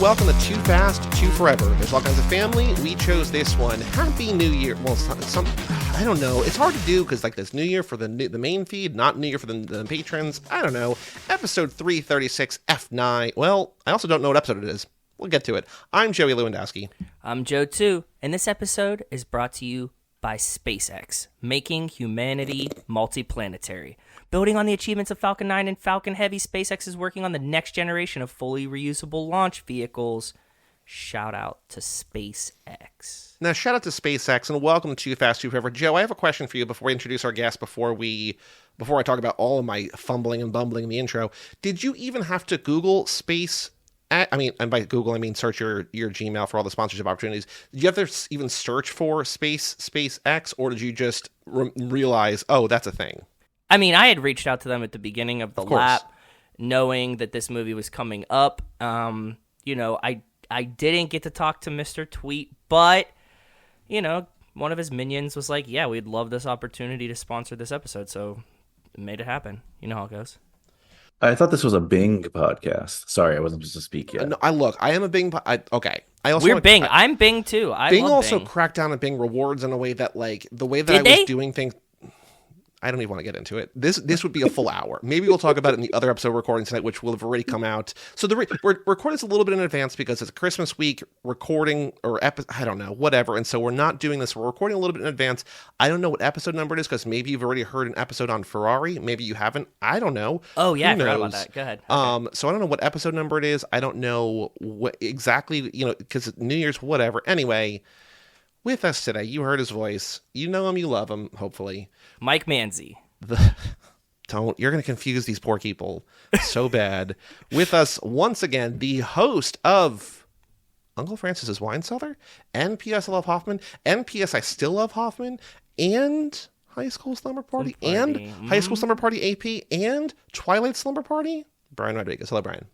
welcome to Too Fast, Too Forever. There's all kinds of family. We chose this one. Happy New Year. Well, I don't know. It's hard to do because like this New Year for the main feed, not New Year for the patrons. I don't know. Episode 336, F9. Well, I also don't know what episode it is. We'll get to it. I'm Joey Lewandowski. I'm Joe too, and this episode is brought to you by SpaceX, making humanity multiplanetary. Building on the achievements of Falcon 9 and Falcon Heavy, SpaceX is working on the next generation of fully reusable launch vehicles. Shout out to SpaceX. Now, shout out to SpaceX, and welcome to Too Fast, Too Forever. Joe, I have a question for you before we introduce our guest, before I talk about all of my fumbling and bumbling in the intro. Did you even have to Google SpaceX? And by Google, I mean search your Gmail for all the sponsorship opportunities. Did you have to even search for SpaceX, or did you just realize, oh, that's a thing? I mean, I had reached out to them at the beginning of the lap, knowing that this movie was coming up. I didn't get to talk to Mr. Tweet, but, one of his minions was like, yeah, we'd love this opportunity to sponsor this episode, so it made it happen. You know how it goes. I thought this was a Bing podcast. Sorry, I wasn't supposed to speak yet. No, I am a Bing. Okay. We're Bing. I'm Bing too. Bing love also Bing. cracked down on Bing rewards in a way that, like, the way that was doing things. I don't even want to get into it. This would be a full hour. Maybe we'll talk about it in the other episode recording tonight, which will have already come out. So we're recording this a little bit in advance because it's a Christmas week recording I don't know, whatever. And so we're not doing this. We're recording a little bit in advance. I don't know what episode number it is because maybe you've already heard an episode on Ferrari. Maybe you haven't. I don't know. Oh, yeah, I forgot about that. Go ahead. Okay. So I don't know what episode number it is. I don't know what exactly, because New Year's, whatever. Anyway, with us today, you heard his voice. You know him, you love him, hopefully. Mike Manzi. You're going to confuse these poor people so bad. With us once again, the host of Uncle Francis's Wine Cellar, NPS I Love Hoffman, NPS I Still Love Hoffman, and High School Slumber Party, and High School Slumber Party AP, and Twilight Slumber Party, Brian Rodriguez. Hello, Brian.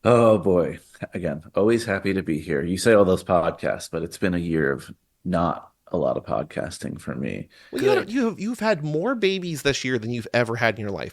Oh, boy. Again, always happy to be here. You say all those podcasts, but it's been a year of not a lot of podcasting for me. Well, you've had more babies this year than you've ever had in your life.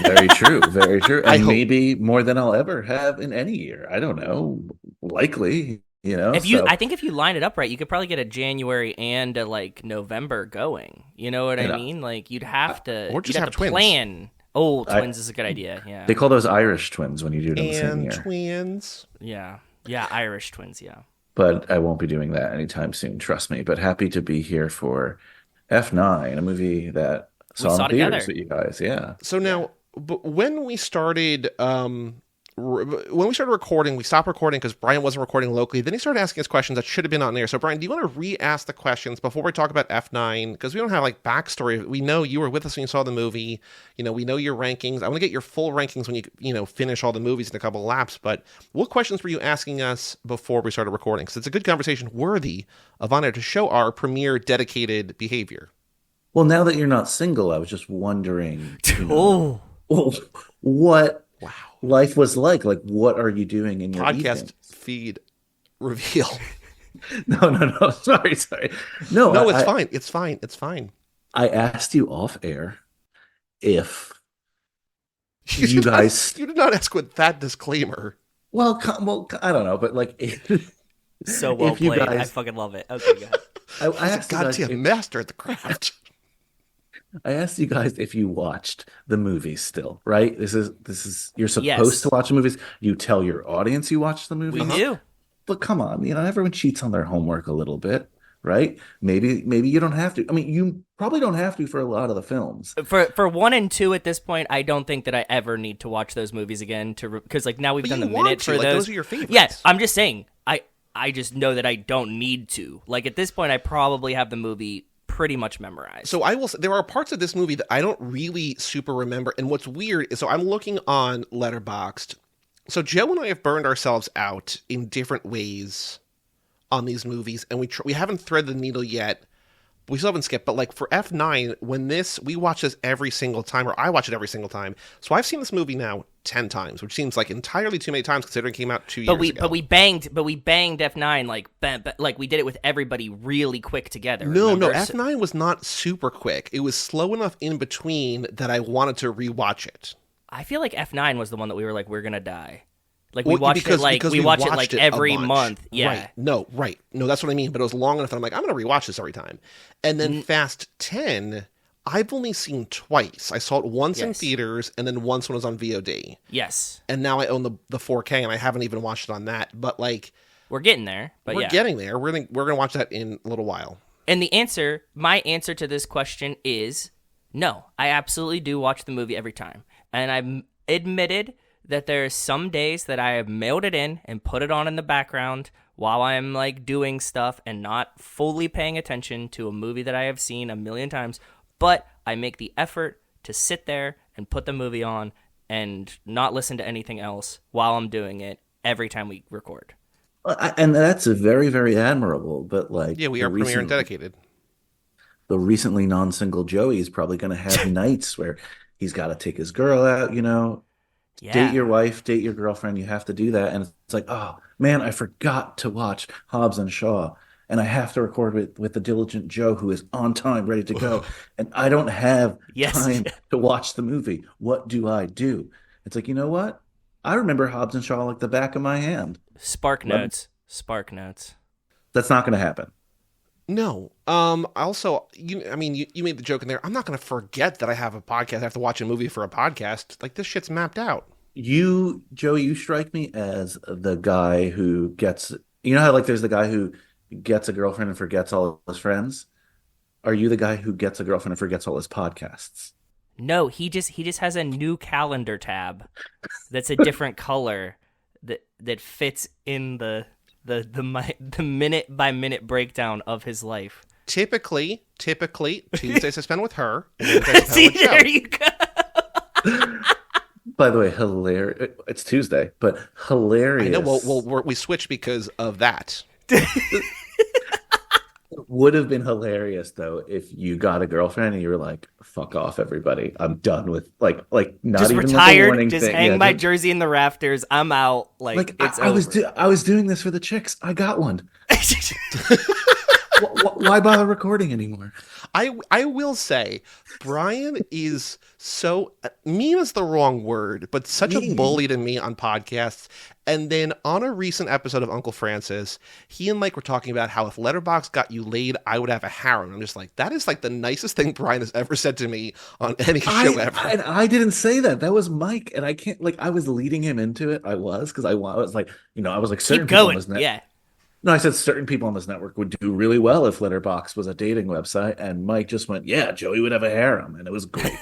Very true. Very true. And maybe more than I'll ever have in any year. I don't know. Likely, I think if you line it up right, you could probably get a January and a November going. You know what I mean? Like you'd have to, or just have to twins. Plan. Oh, twins is a good idea. Yeah. They call those Irish twins when you do it in the same year. Twins. Yeah. Yeah. Irish twins. Yeah. But I won't be doing that anytime soon, trust me. But happy to be here for F9, a movie that saw in theaters with you guys. Yeah. So now, when we started recording, we stopped recording because Brian wasn't recording locally. Then he started asking us questions that should have been on there. So Brian, do you want to re-ask the questions before we talk about F9? Because we don't have backstory. We know you were with us when you saw the movie. We know your rankings. I want to get your full rankings when you finish all the movies in a couple of laps. But what questions were you asking us before we started recording? Because it's a good conversation worthy of honor to show our premier dedicated behavior. Well, now that you're not single, I was just wondering. What? Wow. Life was like what are you doing in your podcast evenings? Feed reveal? No. Sorry. No, it's fine. I asked you off air if you guys. You did not ask with that disclaimer. Well, I don't know, but so well played. I fucking love it. Okay, go ahead. I asked goddamn master at the craft. I asked you guys if you watched the movies still, right? This is you're supposed to watch the movies. You tell your audience you watch the movies. We do. But come on, everyone cheats on their homework a little bit, right? Maybe you don't have to. I mean, you probably don't have to for a lot of the films. For 1 and 2 at this point, I don't think that I ever need to watch those movies again because now we've done the minute for those. Those are your favorites. Yes, I'm just saying. I just know that I don't need to. At this point, I probably have the movie pretty much memorized. So I will say, there are parts of this movie that I don't really super remember. And what's weird is, so I'm looking on Letterboxd. So Joe and I have burned ourselves out in different ways on these movies, and we haven't threaded the needle yet. We still haven't skipped, but for F9, we watch this every single time, or I watch it every single time. So I've seen this movie now 10 times, which seems like entirely too many times considering it came out 2 years ago. But we banged F9 we did it with everybody really quick together. No, F9 was not super quick. It was slow enough in between that I wanted to rewatch it. I feel like F9 was the one that we were we're gonna die. Like we watched because we watch it watched like it every a bunch. month. Yeah. Right. No, that's what I mean. But it was long enough that I'm like, I'm going to rewatch this every time. And then Fast 10, I've only seen twice. I saw it once in theaters and then once when it was on VOD. Yes. And now I own the 4K and I haven't even watched it on that. But like, we're getting there. But we're getting there. We're gonna watch that in a little while. And my answer to this question is no. I absolutely do watch the movie every time. And I've admitted that there are some days that I have mailed it in and put it on in the background while I'm like doing stuff and not fully paying attention to a movie that I have seen a million times. But I make the effort to sit there and put the movie on and not listen to anything else while I'm doing it every time we record. And that's a very, very admirable. But like, yeah, we are premiere and dedicated. The recently non-single Joey is probably going to have nights where he's got to take his girl out, date your wife, date your girlfriend. You have to do that. And it's like, oh man, I forgot to watch Hobbs and Shaw. And I have to record with the diligent Joe who is on time, ready to go. And I don't have time to watch the movie. What do I do? It's like, you know what? I remember Hobbs and Shaw like the back of my hand. Spark notes. That's not going to happen. No. Also, you made the joke in there. I'm not going to forget that I have a podcast. I have to watch a movie for a podcast. Like, this shit's mapped out. Joey, you strike me as the guy who gets, how like there's the guy who gets a girlfriend and forgets all his friends? Are you the guy who gets a girlfriend and forgets all his podcasts? No, he just has a new calendar tab that's a different color that fits in the minute by minute breakdown of his life. Typically, Tuesdays I spend with her. See, there you go. By the way, hilarious. It's Tuesday, but hilarious. I know. Well, we switched because of that. Would have been hilarious though if you got a girlfriend and you were like, "Fuck off, everybody! I'm done with like not just even retired, like a warning just thing. hang my jersey in the rafters. I'm out. I was doing this for the chicks. I got one. Why bother recording anymore? I will say, Brian is so mean is the wrong word, but such a bully to me on podcasts. And then on a recent episode of Uncle Francis, he and Mike were talking about how if Letterboxd got you laid, I would have a harem. I'm just like, that is like the nicest thing Brian has ever said to me on any show ever. And I didn't say that. That was Mike, and I can't I was leading him into it. I was because I was like, I was like, certain keep going. People Yeah. No, I said certain people on this network would do really well if Letterboxd was a dating website, and Mike just went, "Yeah, Joey would have a harem," and it was great.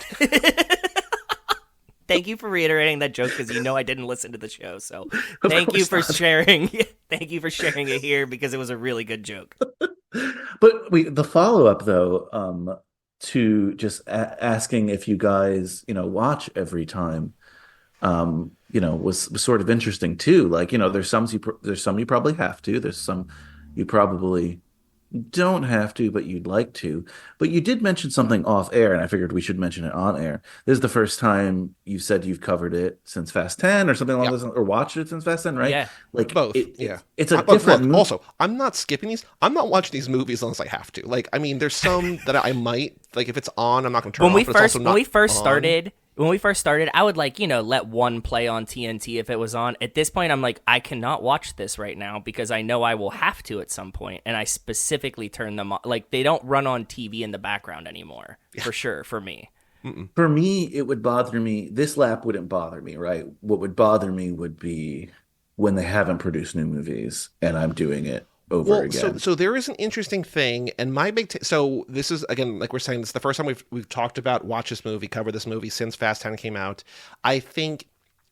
Thank you for reiterating that joke because I didn't listen to the show. So thank you for sharing. Thank you for sharing it here because it was a really good joke. But the follow up though, to just asking if you guys watch every time, was sort of interesting too. Like there's some you probably have to. There's some you probably don't have to, but you'd like to. But you did mention something off air, and I figured we should mention it on air. This is the first time you said you've covered it since Fast 10 or something along those, or watched it since Fast 10, right? Yeah, like both. It's a different movie. Also, I'm not skipping these. I'm not watching these movies unless I have to. Like, I mean, there's some that I might like if it's on. I'm not going to turn when off. When we first started, I would let one play on TNT if it was on. At this point, I'm like, I cannot watch this right now because I know I will have to at some point, and I specifically turn them on. Like, they don't run on TV in the background anymore, for sure, for me. For me, it would bother me. This lap wouldn't bother me, right? What would bother me would be when they haven't produced new movies, and I'm doing it over again. So there is an interesting thing, and my big so this is, again, like we're saying, this is the first time we've talked about watch this movie, cover this movie since Fast 10 came out. I think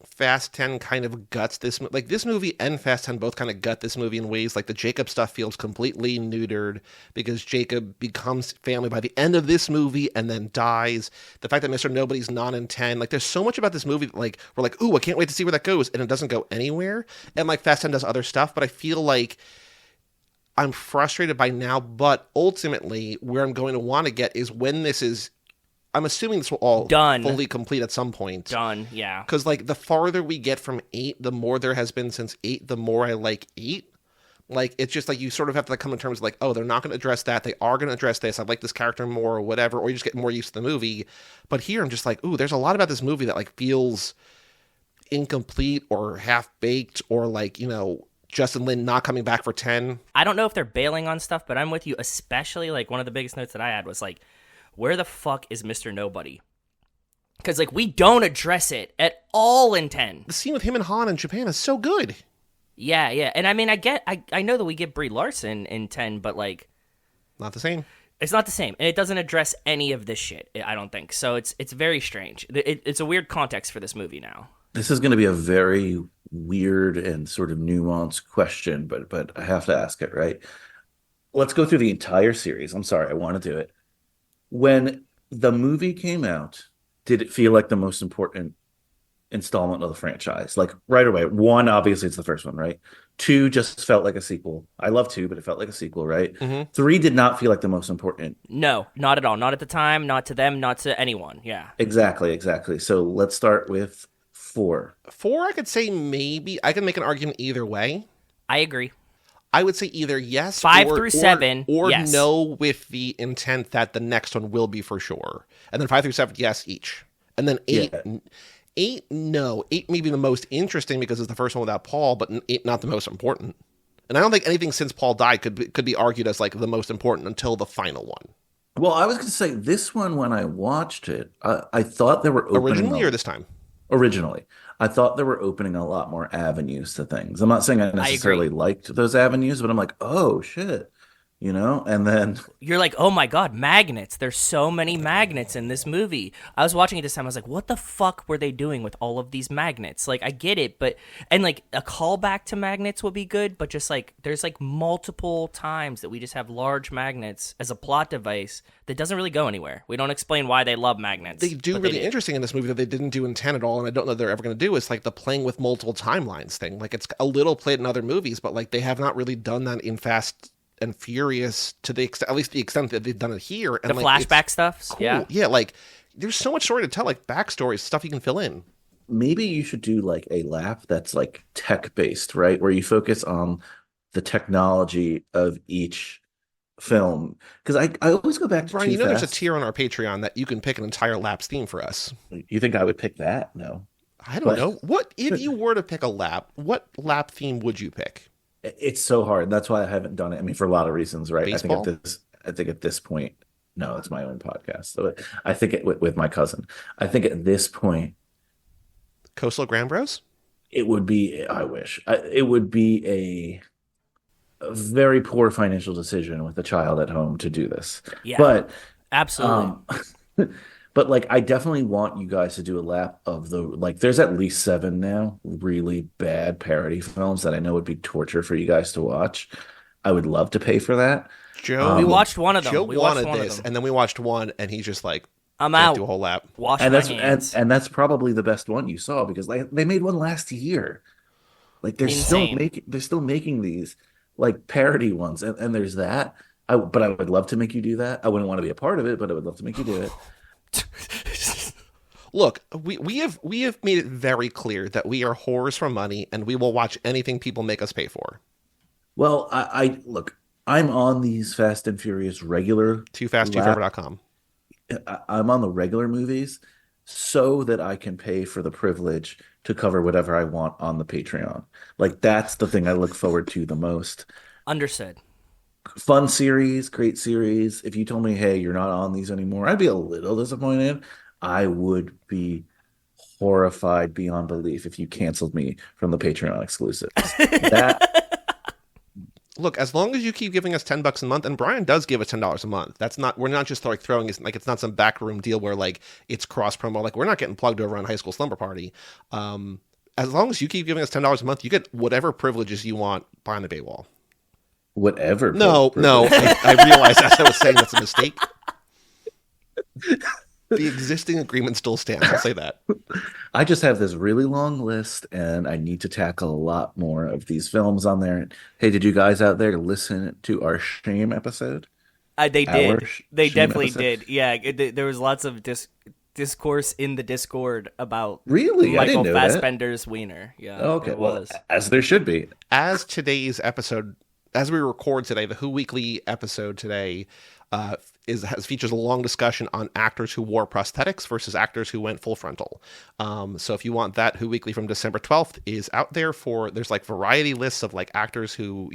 Fast 10 kind of guts this, like this movie and Fast 10 both kind of gut this movie in ways like the Jacob stuff feels completely neutered because Jacob becomes family by the end of this movie and then dies. The fact that Mr. Nobody's not in 10, like there's so much about this movie that like we're like, ooh, I can't wait to see where that goes, and it doesn't go anywhere. And like Fast 10 does other stuff, but I feel like I'm frustrated by now, but ultimately where I'm going to want to get is when this is, I'm assuming this will all done, fully complete at some point. Done, yeah. Because like the farther we get from 8, the more there has been since 8, the more I like 8. Like, it's just like you sort of have to like come to terms with like, oh, they're not going to address that. They are going to address this. I like this character more or whatever, or you just get more used to the movie. But here I'm just like, ooh, there's a lot about this movie that like feels, incomplete or half-baked, or like, Justin Lin not coming back for 10. I don't know if they're bailing on stuff, but I'm with you, especially like one of the biggest notes that I had was like, where the fuck is Mr. Nobody? Because like we don't address it at all in 10. The scene with him and Han in Japan is so good. Yeah. And I mean, I know that we get Brie Larson in 10, but like... Not the same. It's not the same, and it doesn't address any of this shit, I don't think. So it's very strange. It's a weird context for this movie now. This is going to be a very weird and sort of nuanced question, but I have to ask it, right? Let's go through the entire series. I'm sorry, I want to do it. When the movie came out, did it feel like the most important installment of the franchise? Like right away. 1, obviously it's the first one, right? 2 just felt like a sequel. I love 2, but it felt like a sequel, right? 3 did not feel like the most important. No, not at all. Not at the time, not to them, not to anyone. Yeah. Exactly. So let's start with 4. 4, I could say maybe. I can make an argument either way. I agree. I would say either yes 5 through 7, or yes. No, with the intent that the next one will be for sure. And then 5 through 7, yes, each. And then 8, Yeah. 8, no. 8 may be the most interesting because it's the first one without Paul, but 8 not the most important. And I don't think anything since Paul died could be argued as like the most important until the final one. Well, I was going to say this one, when I watched it, I thought they were opening Originally or this time? Originally, I thought they were opening a lot more avenues to things. I'm not saying I necessarily liked those avenues, but I'm like, oh shit, and then You're like, oh my god, magnets. There's so many magnets in this movie. I was watching it this time. I was like, what the fuck were they doing with all of these magnets? Like, I get it, and like a callback to magnets would be good, but just like there's like multiple times that we just have large magnets as a plot device that doesn't really go anywhere. We don't explain why they love magnets. They do really interesting in this movie that they didn't do in 10 at all, and I don't know they're ever going to do. It's like the playing with multiple timelines thing. Like, it's a little played in other movies, but like they have not really done that in Fast and Furious to the extent, at least the extent that they've done it here. And the like, flashback stuff. Cool. Yeah, like there's so much story to tell, like backstories, stuff you can fill in. maybe you should do like a lap that's like tech based, right? Where you focus on the technology of each film. Because I always go back to Brian, Too there's a Fast. tier on our Patreon that you can pick an entire lap's theme for us. You think I would pick that? No. I don't know. What if you were to pick a lap? What lap theme would you pick? It's so hard. That's why I haven't done it. I mean, for a lot of reasons, right? Baseball? I think at this point, no, it's my own podcast. So I think with my cousin. I think at this point, Coastal Grand Bros? it would be. I wish it would be a very poor financial decision with a child at home to do this. Yeah, But absolutely. but like I definitely want you guys to do a lap of the like there's at least 7 now really bad parody films that I know would be torture for you guys to watch. I would love to pay for that. Joe, we watched one of them. Joe We watched wanted one of this, them. and then we watched one, and he's just like, I'm can't out. do a whole lap. Wash And my that's hands. and that's probably the best one you saw because they made one last year. Like Insane. they're still making these like parody ones and there's that. But I would love to make you do that. I wouldn't want to be a part of it, but I would love to make you do it. Look, we have made it very clear that we are whores for money, and we will watch anything people make us pay for. Well, I look, I'm on these Fast and Furious regular TooFastTooForever.com. I'm on the regular movies so that I can pay for the privilege to cover whatever I want on the Patreon. Like that's the thing I look forward to the most. Understood. Fun series, great series. If you told me, hey, you're not on these anymore, I'd be a little disappointed. I would be horrified beyond belief if you canceled me from the Patreon exclusives. That Look, as long as you keep giving us $10 a month, and Brian does give us $10 a month. That's not, we're not just like throwing it, like it's not some backroom deal where like it's cross promo. Like we're not getting plugged over on High School Slumber Party. As long as you keep giving us $10 a month, you get whatever privileges you want behind the paywall. whatever. No, I realize as I was saying that's a mistake. The existing agreement still stands. I'll say that. I just have this really long list and I need to tackle a lot more of these films on there. Hey, did you guys out there listen to our shame episode? They Our did. They shame definitely episode? did. Yeah, there was lots of discourse in the Discord about Really? I Michael didn't know that. Fassbender's wiener. Yeah, Okay, it well, was. as there should be. As today's episode as we record today, the Who Weekly episode today features a long discussion on actors who wore prosthetics versus actors who went full frontal. So if you want that, Who Weekly from December 12th is out there there's like variety lists of like actors who,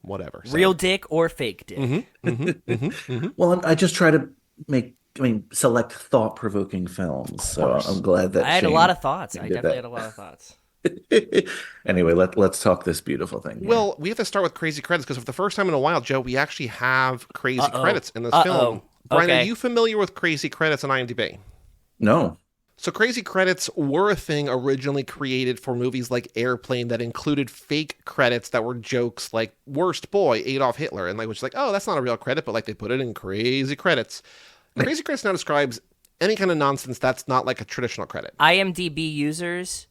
whatever. So. Real dick or fake dick. Well, I just try to select thought-provoking films. So I'm glad that I had a Shane lot of thoughts. I did definitely that. had a lot of thoughts. Anyway, let's talk this beautiful thing. Yeah. Well, we have to start with crazy credits because for the first time in a while, Joe, we actually have crazy credits in this film. Brian, Okay. are you familiar with crazy credits on IMDb? No. So crazy credits were a thing originally created for movies like Airplane that included fake credits that were jokes like "Worst Boy, Adolf Hitler," and which is like, oh, that's not a real credit, but like they put it in crazy credits. Crazy credits now describes any kind of nonsense that's not like a traditional credit. IMDb users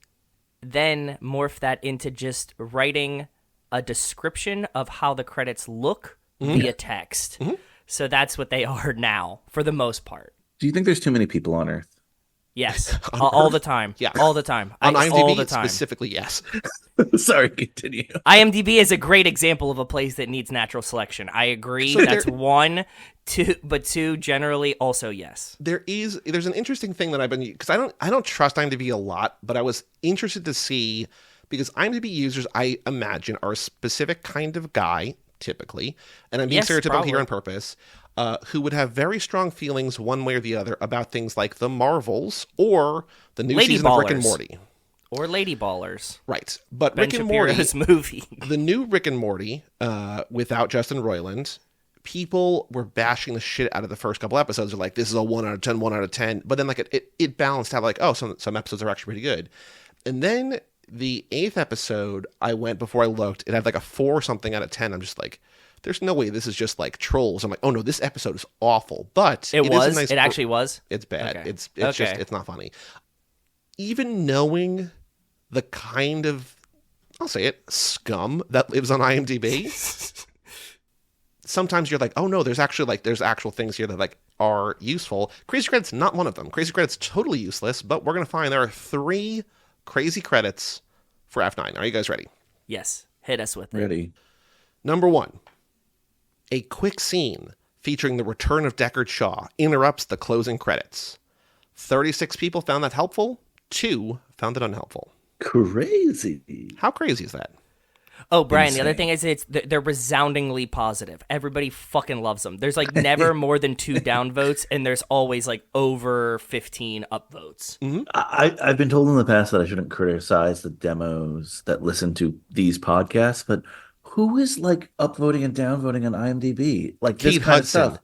then morph that into just writing a description of how the credits look via text. So that's what they are now, for the most part. Do you think there's too many people on Earth? Yes, all the time. Yeah. All the time. On IMDb, all the time. specifically, yes. Sorry, continue. IMDb is a great example of a place that needs natural selection. I agree. So That's one. Two, generally also yes. There's an interesting thing that I've been, because I don't trust IMDb a lot, but I was interested to see, because IMDb users, I imagine, are a specific kind of guy, typically, and I'm being Yes, stereotypical probably. here on purpose, who would have very strong feelings one way or the other about things like the Marvels or the new Lady season of Rick and Ballers. Morty. Or Lady Ballers. Right. But Ben Rick and Morty, Shapiro's movie. the new Rick and Morty, without Justin Roiland, people were bashing the shit out of the first couple episodes. They're like, this is a 1 out of 10, 1 out of 10. But then like it balanced out like, oh, some episodes are actually pretty good. And then the 8th episode, I went before I looked, it had like a 4 something out of 10. I'm just like, there's no way this is just like trolls. I'm like, oh no, this episode is awful. But It was? is a nice It actually was? It's bad. Okay. It's Okay. just, it's not funny. Even knowing the kind of, I'll say it, scum that lives on IMDb, sometimes you're like, oh no, there's actual things here that like are useful. Crazy Credits, not one of them. Crazy Credits, totally useless, but we're going to find there are 3 crazy credits for F9. Are you guys ready? Yes. Hit us with it. Ready? Number 1, a quick scene featuring the return of Deckard Shaw interrupts the closing credits. 36 people found that helpful. 2 found it unhelpful. Crazy. How crazy is that? Oh, Brian, the other Insane. thing is they're resoundingly positive. Everybody fucking loves them. There's like never more than 2 downvotes, and there's always like over 15 upvotes. I've been told in the past that I shouldn't criticize the demos that listen to these podcasts, but who is like upvoting and downvoting on IMDb? Like this Kate kind Hudson. of stuff.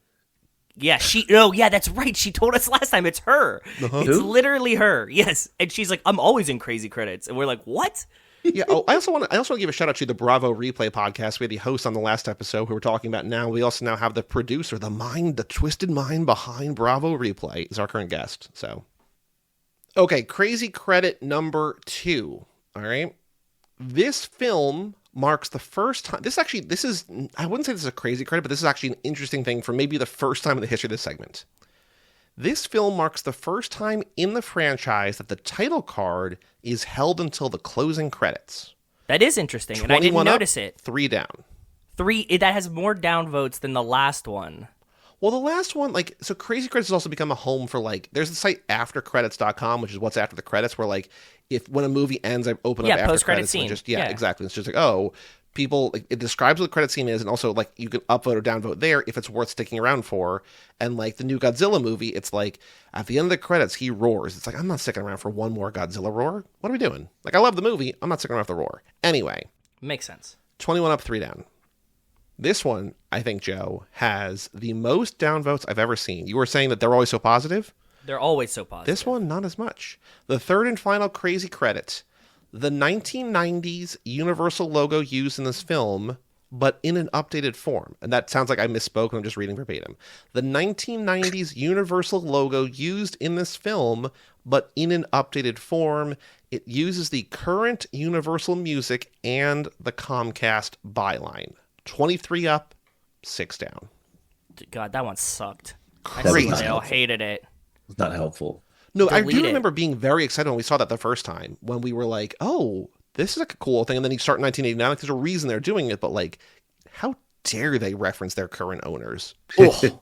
Yeah, that's right. She told us last time. It's her. It's Who? literally her. Yes. And she's like, I'm always in crazy credits. And we're like, what? Yeah. Oh, I also want to give a shout out to the Bravo Replay podcast. We had the host on the last episode who we're talking about now. We also now have the producer, the twisted mind behind Bravo Replay is our current guest. So, okay, crazy credit number 2. All right, this film marks the first time. This is I wouldn't say this is a crazy credit, but this is actually an interesting thing for maybe the first time in the history of this segment. This film marks the first time in the franchise that the title card is held until the closing credits. That is interesting. And I didn't 21 up, notice it. 3 down. That has more downvotes than the last one. Well, the last one, so Crazy Credits has also become a home for, there's the site aftercredits.com, which is what's after the credits, where, when a movie ends, I open up after post-credit credits. scene. And just, Yeah. exactly. It's just people, it describes what the credit scene is, and also, you can upvote or downvote there if it's worth sticking around for. And, the new Godzilla movie, it's at the end of the credits, he roars. It's I'm not sticking around for one more Godzilla roar. What are we doing? I love the movie. I'm not sticking around for the roar. Anyway, Makes sense. 21 up, 3 down. This one, I think, Joe, has the most downvotes I've ever seen. You were saying that they're always so positive? They're always so positive. This one, not as much. The third and final crazy credit. The 1990s Universal logo used in this film, but in an updated form. And that sounds like I misspoke, and I'm just reading verbatim. The 1990s Universal logo used in this film, but in an updated form. It uses the current Universal music and the Comcast byline. 23 up, 6 down. God, that one sucked. Crazy. I all hated it. It's not helpful. No, I Delete do it. remember being very excited when we saw that the first time, when we were like, oh, this is a cool thing. And then you start in 1989, there's a reason they're doing it, but how dare they reference their current owners? Ugh.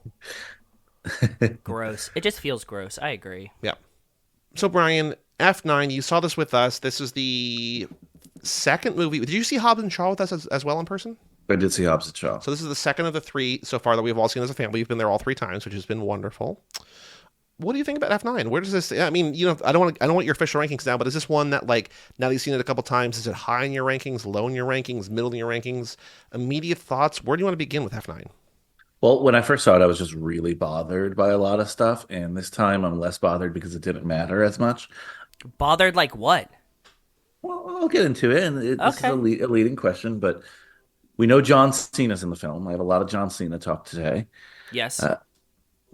Gross. It just feels gross. I agree. Yeah. So Brian, F9, you saw this with us. This is the second movie. Did you see Hobbs and Shaw with us as well in person? I did see Hobbs and Shaw. So this is the second of the three so far that we've all seen as a family. We've been there all three times, which has been wonderful. What do you think about F9? Where does this? I mean, I don't want your official rankings now, but is this one that, like, now that you've seen it a couple times, is it high in your rankings, low in your rankings, middle in your rankings? Immediate thoughts? Where do you want to begin with F9? Well, when I first saw it, I was just really bothered by a lot of stuff, and this time I'm less bothered because it didn't matter as much. Bothered like what? Well, I'll get into it, and this is Okay. a leading question, but we know John Cena's in the film. I have a lot of John Cena talk today. Yes. I'm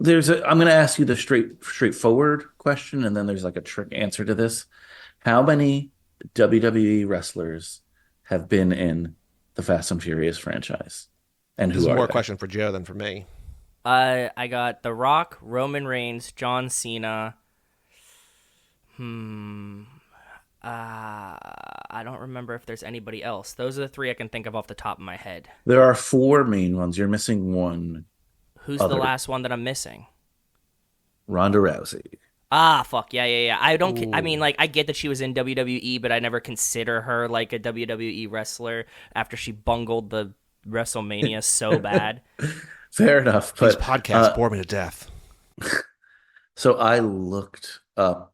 going to ask you the straightforward question, and then there's like a trick answer to this. How many WWE wrestlers have been in the Fast and Furious franchise? And This is who more are a they? question for Joe than for me. I got The Rock, Roman Reigns, John Cena. I don't remember if there's anybody else. Those are the three I can think of off the top of my head. There are four main ones. You're missing one. Who's the last one that I'm missing? Ronda Rousey. Ah, fuck. Yeah. I mean, like, I get that she was in WWE, but I never consider her, like, a WWE wrestler after she bungled the WrestleMania so bad. Fair enough. These But podcasts bore me to death. so I looked up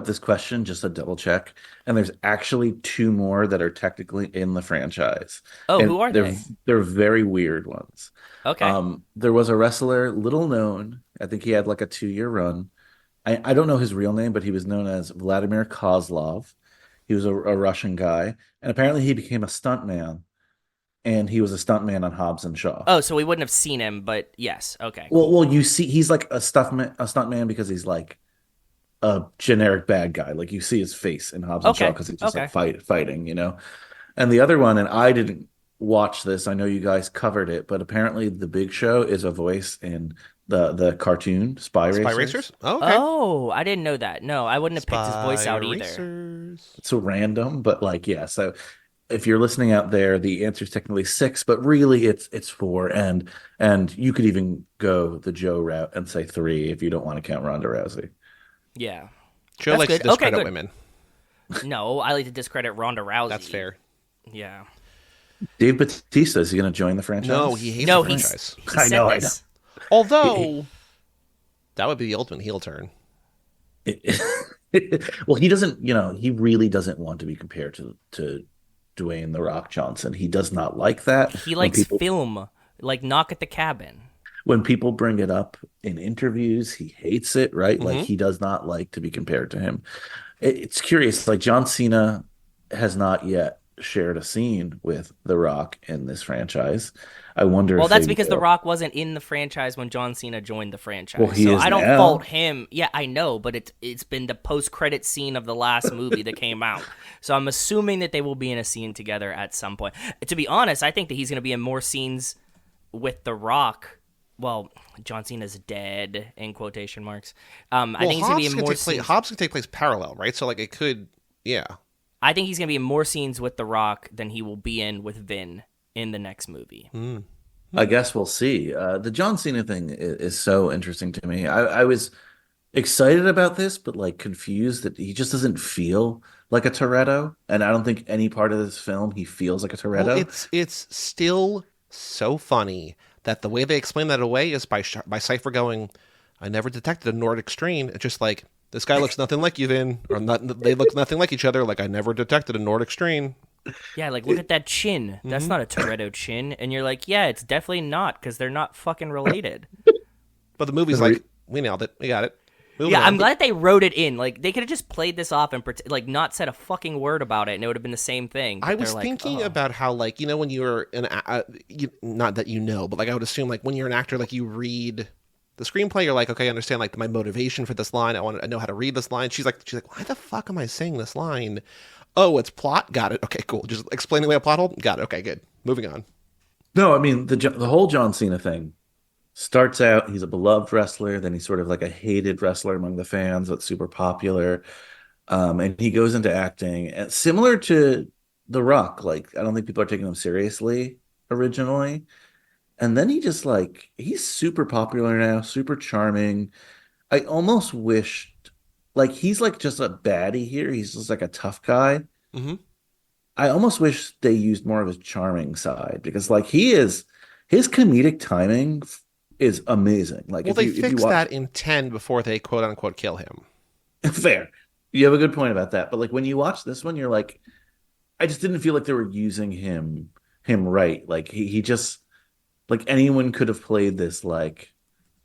this question just to double check, and there's actually two more that are technically in the franchise. Oh, And who are they? they're very weird ones. Okay. There was a wrestler, little known. I think he had like a 2-year run. I don't know his real name, but he was known as Vladimir Kozlov. He was a Russian guy, and apparently he became a stuntman, and he was a stuntman on Hobbs and Shaw. Oh, so we wouldn't have seen him, but yes. Okay. Well, you see, he's like a stuntman because he's like a generic bad guy. Like you see his face in Hobbs and Shaw Okay. because he's just Okay. like fighting, you know. And the other one, and I didn't watch this. I know you guys covered it, but apparently the Big Show is a voice in the cartoon Spy Racers. Spy Racers? Oh, okay. Oh, I didn't know that. No, I wouldn't have picked his voice out either. Racers. It's so random, but like yeah. So if you're listening out there, the answer is technically 6, but really it's 4, and you could even go the Joe route and say 3 if you don't want to count Ronda Rousey. Yeah. Joe That's likes good. to discredit Okay, good. women. No, I like to discredit Ronda Rousey. That's fair. Yeah. Dave Bautista, is he going to join the franchise? No, he hates No, the franchise. he I said know, I this. Although, that would be the ultimate heel turn. Well, he doesn't, he really doesn't want to be compared to Dwayne "The Rock" Johnson. He does not like that. He likes film, like Knock at the Cabin. When people bring it up in interviews, he hates it, right? Like he does not like to be compared to him. It's curious. Like John Cena has not yet shared a scene with The Rock in this franchise. I wonder. Well, if that's they because will. The Rock wasn't in the franchise when John Cena joined the franchise. Well, he so is I don't now. fault him. Yeah, I know, but it's been the post-credit scene of the last movie that came out. So I'm assuming that they will be in a scene together at some point. To be honest, I think that he's going to be in more scenes with The Rock. Well, John Cena's dead, in quotation marks. I think he's going to be in more scenes. Hobbs can take place parallel, right? So, like, it could, yeah. I think he's going to be in more scenes with The Rock than he will be in with Vin in the next movie. I guess we'll see. The John Cena thing is so interesting to me. I was excited about this, but like confused that he just doesn't feel like a Toretto, and I don't think any part of this film he feels like a Toretto. Well, it's still so funny that the way they explain that away is by Cypher going, "I never detected a Nordic strain." It's just like, this guy looks nothing like you, Vin, or not. They look nothing like each other. Like, I never detected a Nordic strain. Yeah, like, look at that chin. That's not a Toretto chin. And you're like, yeah, it's definitely not, because they're not fucking related. But the movie's like, we nailed it. We got it. Moving Yeah, on. I'm glad they wrote it in. Like, they could have just played this off and like not said a fucking word about it, and it would have been the same thing. But I was they're like, thinking oh. about how, like, when you're not that but like I would assume, like, when you're an actor, like, you read the screenplay, you're like, okay, I understand, like, my motivation for this line. I know how to read this line. She's like, why the fuck am I saying this line? Oh, it's plot. Got it. Okay, cool. Just explaining away a plot hole. Got it. Okay, good. Moving on. No, I mean the whole John Cena thing starts out, he's a beloved wrestler, then he's sort of like a hated wrestler among the fans, but super popular. And he goes into acting, and similar to The Rock. Like, I don't think people are taking him seriously originally. And then he just like he's super popular now, super charming. I almost wished like he's like just a baddie here. He's just like a tough guy. Hmm. I almost wish they used more of his charming side because like he is his comedic timing is amazing. Like Well, they if you fixed watch that in 10 before they quote unquote kill him. fair. You have a good point about that. But like when you watch this one, you're like, I just didn't feel like they were using him right. Like he just like anyone could have played this like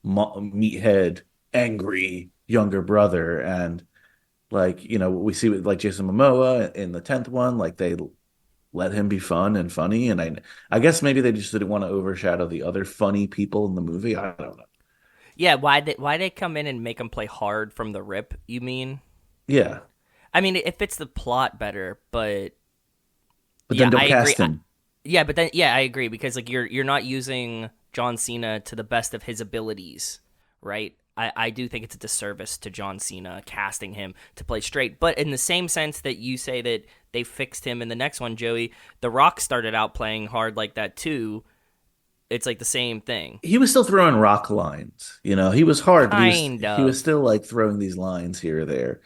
meathead, angry younger brother, and like we see with like Jason Momoa in the 10th one, like they let him be fun and funny, and I guess maybe they just didn't want to overshadow the other funny people in the movie. I don't know. Yeah, why they come in and make him play hard from the rip? You mean? Yeah, I mean, it fits the plot better, but but yeah, then don't I agree. cast him. Yeah, but then yeah, I agree because like you're not using John Cena to the best of his abilities, right? I do think it's a disservice to John Cena casting him to play straight. But in the same sense that you say that they fixed him in the next one, Joey, The Rock started out playing hard like that too. It's like the same thing. He was still throwing rock lines. He was hard, but Kind he was of. still like throwing these lines here or there.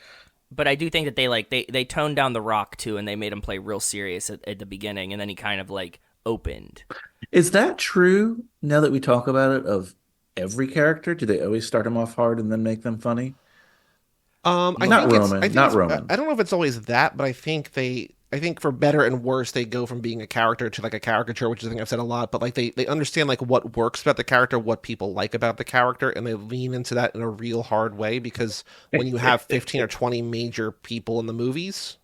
But I do think that they toned down The Rock too and they made him play real serious at the beginning and then he kind of like opened. Is that true now that we talk about it of every character? Do they always start them off hard and then make them funny? I Not think it's, I Roman, think not it's, Roman. I don't know if it's always that, but I think for better and worse, they go from being a character to like a caricature, which is a thing I've said a lot. But like they understand like what works about the character, what people like about the character, and they lean into that in a real hard way. Because when you have 15 or 20 major people in the movies,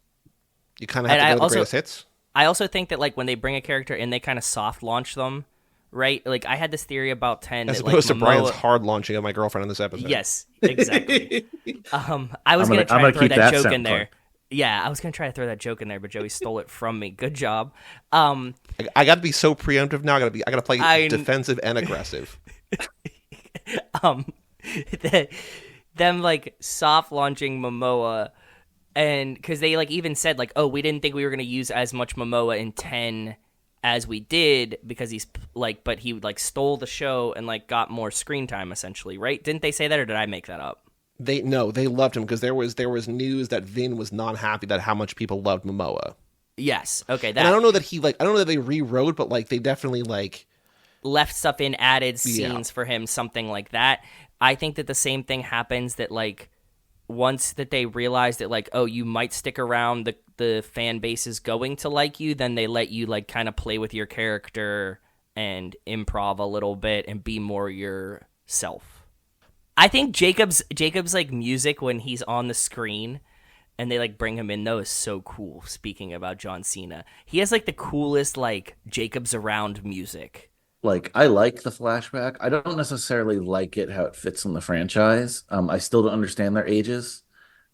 you kind of have And to I go to the also greatest hits. I also think that like when they bring a character in, they kind of soft launch them, right? Like I had this theory about 10 As that like opposed to Brian's Momoa. hard launching of my girlfriend in this episode. Yes, exactly. I was gonna I'm try gonna to throw keep that that joke sound in there. clip. Yeah, I was gonna try to throw that joke in there, but Joey stole it from me. Good job. I got to be so preemptive now. I got to play I- defensive and aggressive. um, the, them like soft launching Momoa, and because they like even said like, oh, we didn't think we were gonna use as much Momoa in 10 as we did because he's like, but he like stole the show and like got more screen time essentially, right? Didn't they say that or did I make that up? They loved him because there was news that Vin was not happy that how much people loved Momoa. Yes. Okay. And I don't know that I don't know that they rewrote, but like they definitely like left stuff in, added Yeah. scenes for him, something like that. I think that the same thing happens that like once that they realize that like, oh, you might stick around, the fan base is going to like you, then they let you like kind of play with your character and improv a little bit and be more yourself. I think Jacob's like music when he's on the screen and they like bring him in though is so cool. Speaking about John Cena, he has like the coolest like Jacob's around music. Like I like the flashback. I don't necessarily like it how it fits in the franchise. I still don't understand their ages,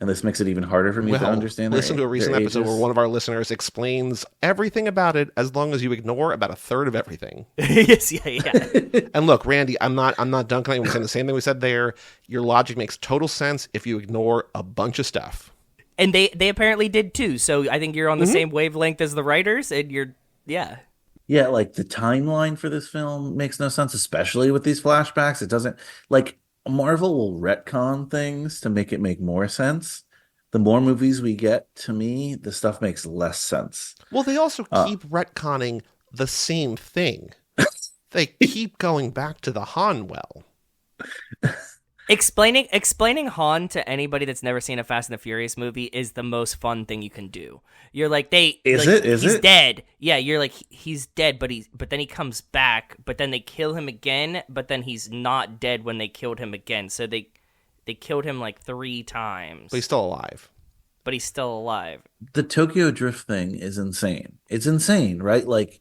and this makes it even harder for me to well, understand listen to a their recent episode ages. where one of our listeners explains everything about it as long as you ignore about a third of everything. Yes, yeah. And look, Randy, I'm not dunking on you. We're saying the same thing we said there. Your logic makes total sense if you ignore a bunch of stuff. And they apparently did too. So I think you're on the same wavelength as the writers, and you're yeah. Yeah, like the timeline for this film makes no sense, especially with these flashbacks. It doesn't like Marvel will retcon things to make it make more sense. The more movies we get, to me, the stuff makes less sense. Well, they also keep retconning the same thing. They keep going back to the Han well. Explaining Han to anybody that's never seen a Fast and the Furious movie is the most fun thing you can do. You're like he's dead. Yeah, you're like he's dead, but then he comes back, but then they kill him again, but then he's not dead when they killed him again. So they killed him like 3 times. But he's still alive. But he's still alive. The Tokyo Drift thing is insane. It's insane, right? Like,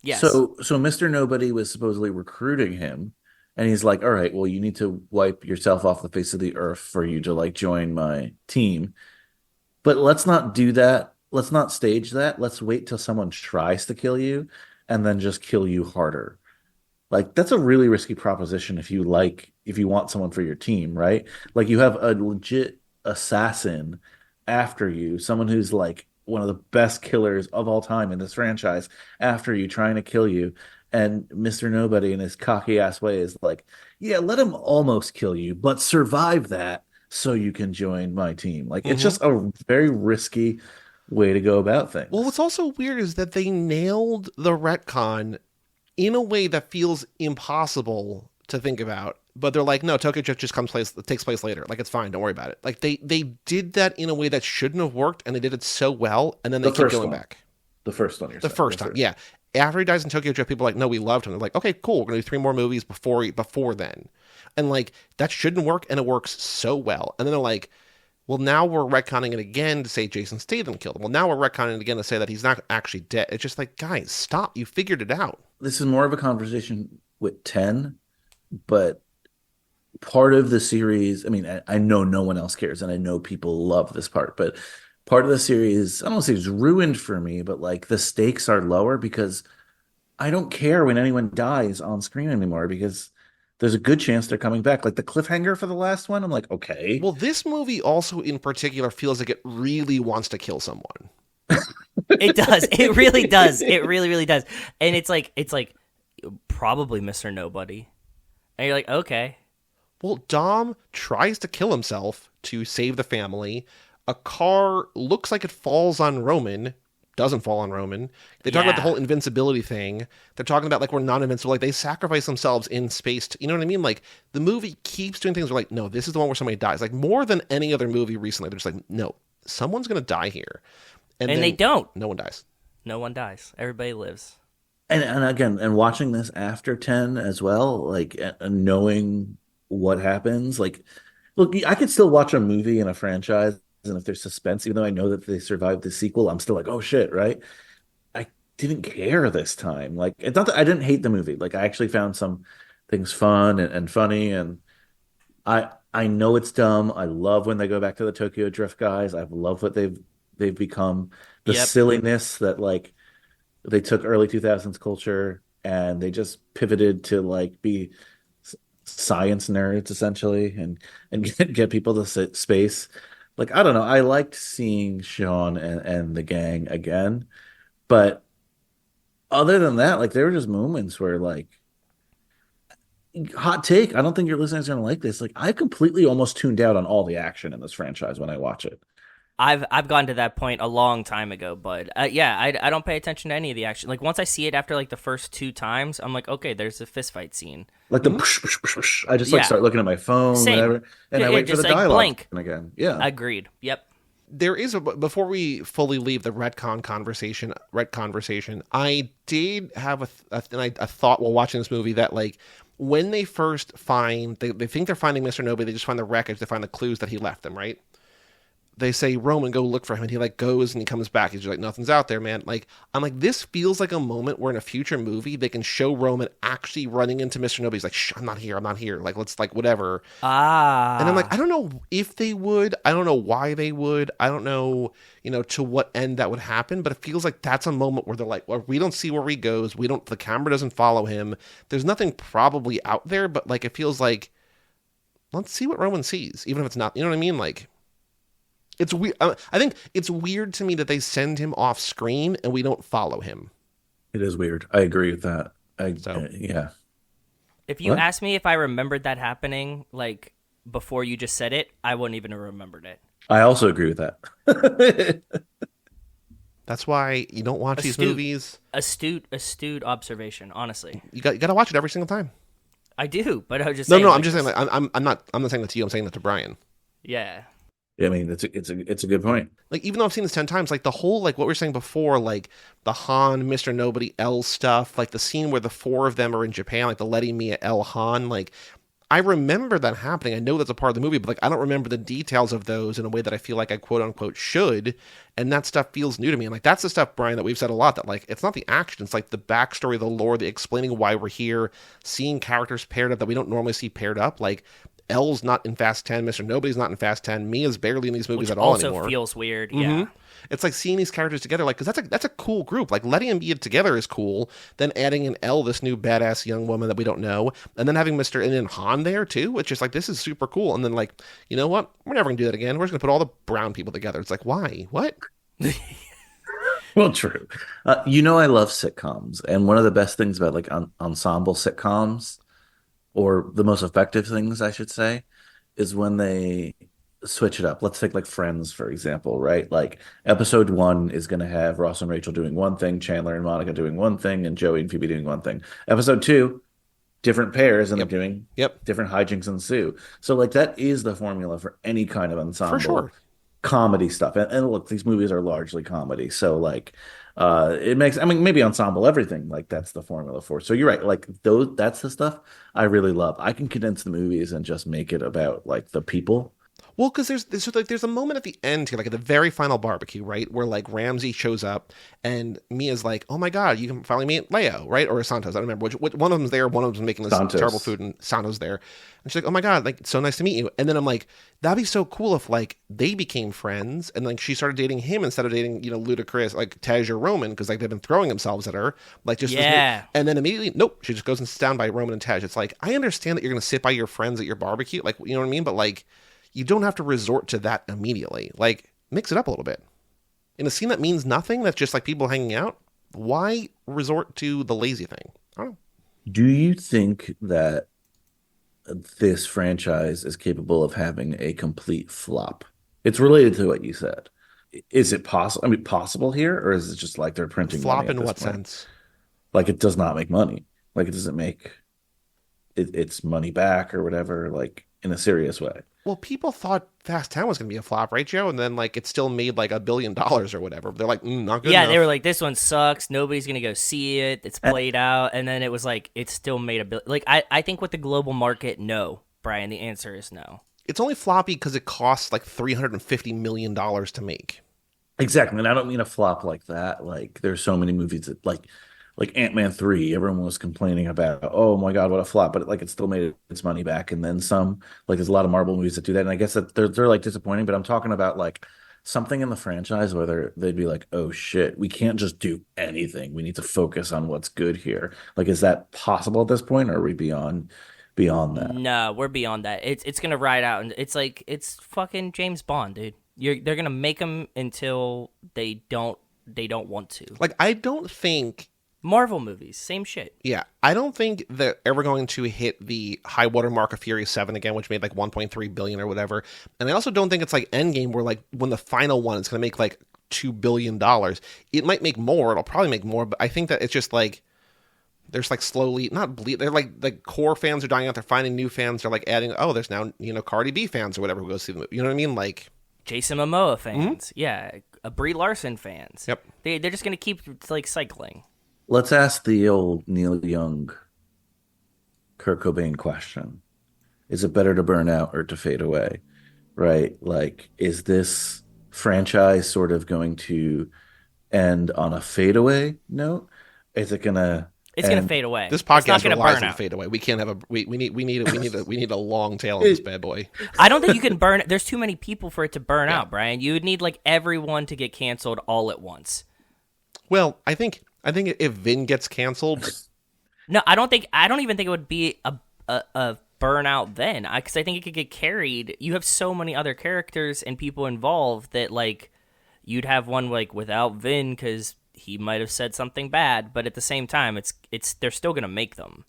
Yes. so Mr. Nobody was supposedly recruiting him, and he's like, "All right, well, you need to wipe yourself off the face of the earth for you to like join my team." But let's not do that. Let's not stage that. Let's wait till someone tries to kill you and then just kill you harder. Like that's a really risky proposition if you want someone for your team, right? Like you have a legit assassin after you, someone who's like one of the best killers of all time in this franchise after you trying to kill you. And Mr. Nobody in his cocky ass way is like, yeah, let him almost kill you, but survive that so you can join my team. Like, it's just a very risky way to go about things. Well, what's also weird is that they nailed the retcon in a way that feels impossible to think about. But they're like, no, Tokyo Drift just takes place later. Like, it's fine. Don't worry about it. Like, they did that in a way that shouldn't have worked, and they did it so well, and then they keep going back. The first one, the first time, yeah. After he dies in Tokyo Drift, people are like, no, we loved him. They're like, okay, cool. We're going to do 3 more movies before then. And, like, that shouldn't work, and it works so well. And then they're like, well, now we're retconning it again to say Jason Statham killed him. Well, now we're retconning it again to say that he's not actually dead. It's just like, guys, stop. You figured it out. This is more of a conversation with 10, but part of the series, I mean, I know no one else cares, and I know people love this part, but part of the series, I don't want to say it's ruined for me, but like the stakes are lower because I don't care when anyone dies on screen anymore because there's a good chance they're coming back. Like the cliffhanger for the last one, I'm like, okay. Well, this movie also in particular feels like it really wants to kill someone. It does. It really does. It really, really does. And it's like probably Mr. Nobody. And you're like, okay. Well, Dom tries to kill himself to save the family. A car looks like it falls on Roman, doesn't fall on Roman. They talk about the whole invincibility thing. They're talking about like we're not invincible. Like they sacrifice themselves in space. You know what I mean? Like the movie keeps doing things where like, no, this is the one where somebody dies. Like more than any other movie recently, they're just like, no, someone's going to die here. And they don't. No one dies. No one dies. Everybody lives. And again, and watching this after 10 as well, like knowing what happens, like, look, I could still watch a movie in a franchise, and if there's suspense, even though I know that they survived the sequel, I'm still like, oh shit, right? I didn't care this time. Like, it's not that I didn't hate the movie. Like, I actually found some things fun and funny, and I know it's dumb. I love when they go back to the Tokyo Drift guys. I love what they've become. The silliness that like they took early 2000s culture and they just pivoted to like be science nerds essentially and get people to space. Like, I don't know. I liked seeing Sean and the gang again, but other than that, like there were just moments where like hot take. I don't think your listeners are gonna like this. Like I completely almost tuned out on all the action in this franchise when I watch it. I've gone to that point a long time ago, but I don't pay attention to any of the action. Like once I see it after like the first 2 times, I'm like, okay, there's a fist fight scene. Like the push, push, push, push. I just like start looking at my phone, whatever, and I wait for the dialogue blank. again. Yeah, agreed. Yep. There is before we fully leave the retcon conversation, I did have a thought while watching this movie that like when they first they think they're finding Mr. Nobody, they just find the wreckage, they find the clues that he left them, right? They say, Roman, go look for him. And he like goes and he comes back. He's like, nothing's out there, man. Like, I'm like, this feels like a moment where in a future movie, they can show Roman actually running into Mr. Nobody. He's like, shh, I'm not here. Like, let's like, whatever. And I'm like, I don't know if they would. I don't know why they would. I don't know, to what end that would happen. But it feels like that's a moment where they're like, well, we don't see where he goes. The camera doesn't follow him. There's nothing probably out there. But like, it feels like, let's see what Roman sees. Even if it's not, you know what I mean? Like, it's weird. I think it's weird to me that they send him off screen and we don't follow him. It is weird. I agree with that. Yeah. If you asked me if I remembered that happening, like before you just said it, I wouldn't even have remembered it. I also agree with that. That's why you don't watch these movies. Astute observation. Honestly, you got to watch it every single time. I do, but I was just saying, I'm just saying. Like, I'm not saying that to you. I'm saying that to Brian. Yeah. I mean, it's a good point. Like, even though I've seen this 10 times, like the whole, like what we were saying before, like the Han, Mr. Nobody, L stuff, like the scene where the 4 of them are in Japan, like the Letty Mia L Han, like I remember that happening. I know that's a part of the movie, but like I don't remember the details of those in a way that I feel like I quote unquote should. And that stuff feels new to me. And like that's the stuff, Brian, that we've said a lot, that like it's not the action, it's like the backstory, the lore, the explaining why we're here, seeing characters paired up that we don't normally see paired up. Like L's not in Fast 10, Mr. Nobody's not in Fast 10, Mia's barely in these movies at all anymore. Also feels weird, yeah. It's like seeing these characters together, like, because that's a cool group. Like, letting them be together is cool. Then adding in L, this new badass young woman that we don't know, and then having Mr. and then Han there too, which is like, this is super cool. And then like, you know what? We're never gonna do that again. We're just gonna put all the brown people together. It's like, why? What? Well, true. I love sitcoms, and one of the best things about like ensemble sitcoms, or the most effective things, I should say, is when they switch it up. Let's take like Friends, for example, right? Like episode one is going to have Ross and Rachel doing one thing, Chandler and Monica doing one thing, and Joey and Phoebe doing one thing. Episode two, different pairs, and Yep. they're doing Yep. different hijinks ensue. So like that is the formula for any kind of For ensemble sure. comedy stuff. And look, these movies are largely comedy, so like it makes, I mean, maybe ensemble everything, like that's the formula for it. So you're right, like those, that's the stuff I really love. I can condense the movies and just make it about like the people. Well, because there's a moment at the end here, like at the very final barbecue, right, where like Ramsey shows up and Mia's like, "Oh my God, you can finally meet Leo, right?" Or Santos, I don't remember which one of them's there. One of them's making this Santos. terrible food, and Santos there, and she's like, "Oh my God, like so nice to meet you." And then I'm like, that'd be so cool if like they became friends and like she started dating him instead of dating Ludacris, like Tej or Roman, because like they've been throwing themselves at her, like just Yeah. and then immediately, nope, she just goes and sits down by Roman and Tej. It's like, I understand that you're gonna sit by your friends at your barbecue, like, you know what I mean, but like, you don't have to resort to that immediately. Like, mix it up a little bit. In a scene that means nothing, that's just like people hanging out, why resort to the lazy thing? I don't know. Do you think that this franchise is capable of having a complete flop? It's related to what you said. Is it possible? I mean, possible here, or is it just like they're printing money Flop at in this what point? sense? Like it does not make money. Like it doesn't make its money back or whatever. Like in a serious way. Well, people thought Fast 10 was going to be a flop, right, Joe? And then, like, it still made, like, $1 billion or whatever. They're like, not good Yeah, enough. they were like, this one sucks. Nobody's gonna go see it. It's played out, and then it was like, it still made a bill. Like, I think with the global market, no, Brian. The answer is no. It's only floppy because it costs, like, $350 million to make. Exactly. And I don't mean a flop like that. Like there's so many movies that like Ant-Man 3, everyone was complaining about, oh my God, what a flop. But like it still made its money back and then some. Like there's a lot of Marvel movies that do that. And I guess that they're like disappointing, but I'm talking about like something in the franchise where they'd be like, oh shit, we can't just do anything. We need to focus on what's good here. Like, is that possible at this point, or are we beyond that? No, we're beyond that. It's gonna ride out, and it's like it's fucking James Bond, dude. They're gonna make them until they don't want to. Like, I don't think Marvel movies, same shit. Yeah, I don't think they're ever going to hit the high water mark of Fury 7 again, which made like 1.3 billion or whatever. And I also don't think it's like Endgame where like when the final one is going to make like $2 billion. It might make more, it'll probably make more, but I think that it's just like there's like slowly not bleed. They're like core fans are dying out. They're finding new fans. They're like adding. Oh, there's now Cardi B fans or whatever who go see the movie. You know what I mean? Like Jason Momoa fans, yeah, Brie Larson fans. Yep. They're just gonna keep like cycling. Let's ask the old Neil Young, Kurt Cobain question. Is it better to burn out or to fade away? Right? Like, is this franchise sort of going to end on a fadeaway note? Is it gonna It's gonna fade away. this It's not podcast gonna relies burn on out. fade away. We can't have we need a long tail on this bad boy. I don't think you can burn. There's too many people for it to burn out, Brian. You would need like everyone to get canceled all at once. Well, I think if Vin gets canceled, No, I don't think. I don't even think it would be a burnout then, because I think it could get carried. You have so many other characters and people involved that like you'd have one like without Vin because he might have said something bad, but at the same time, it's they're still gonna make them.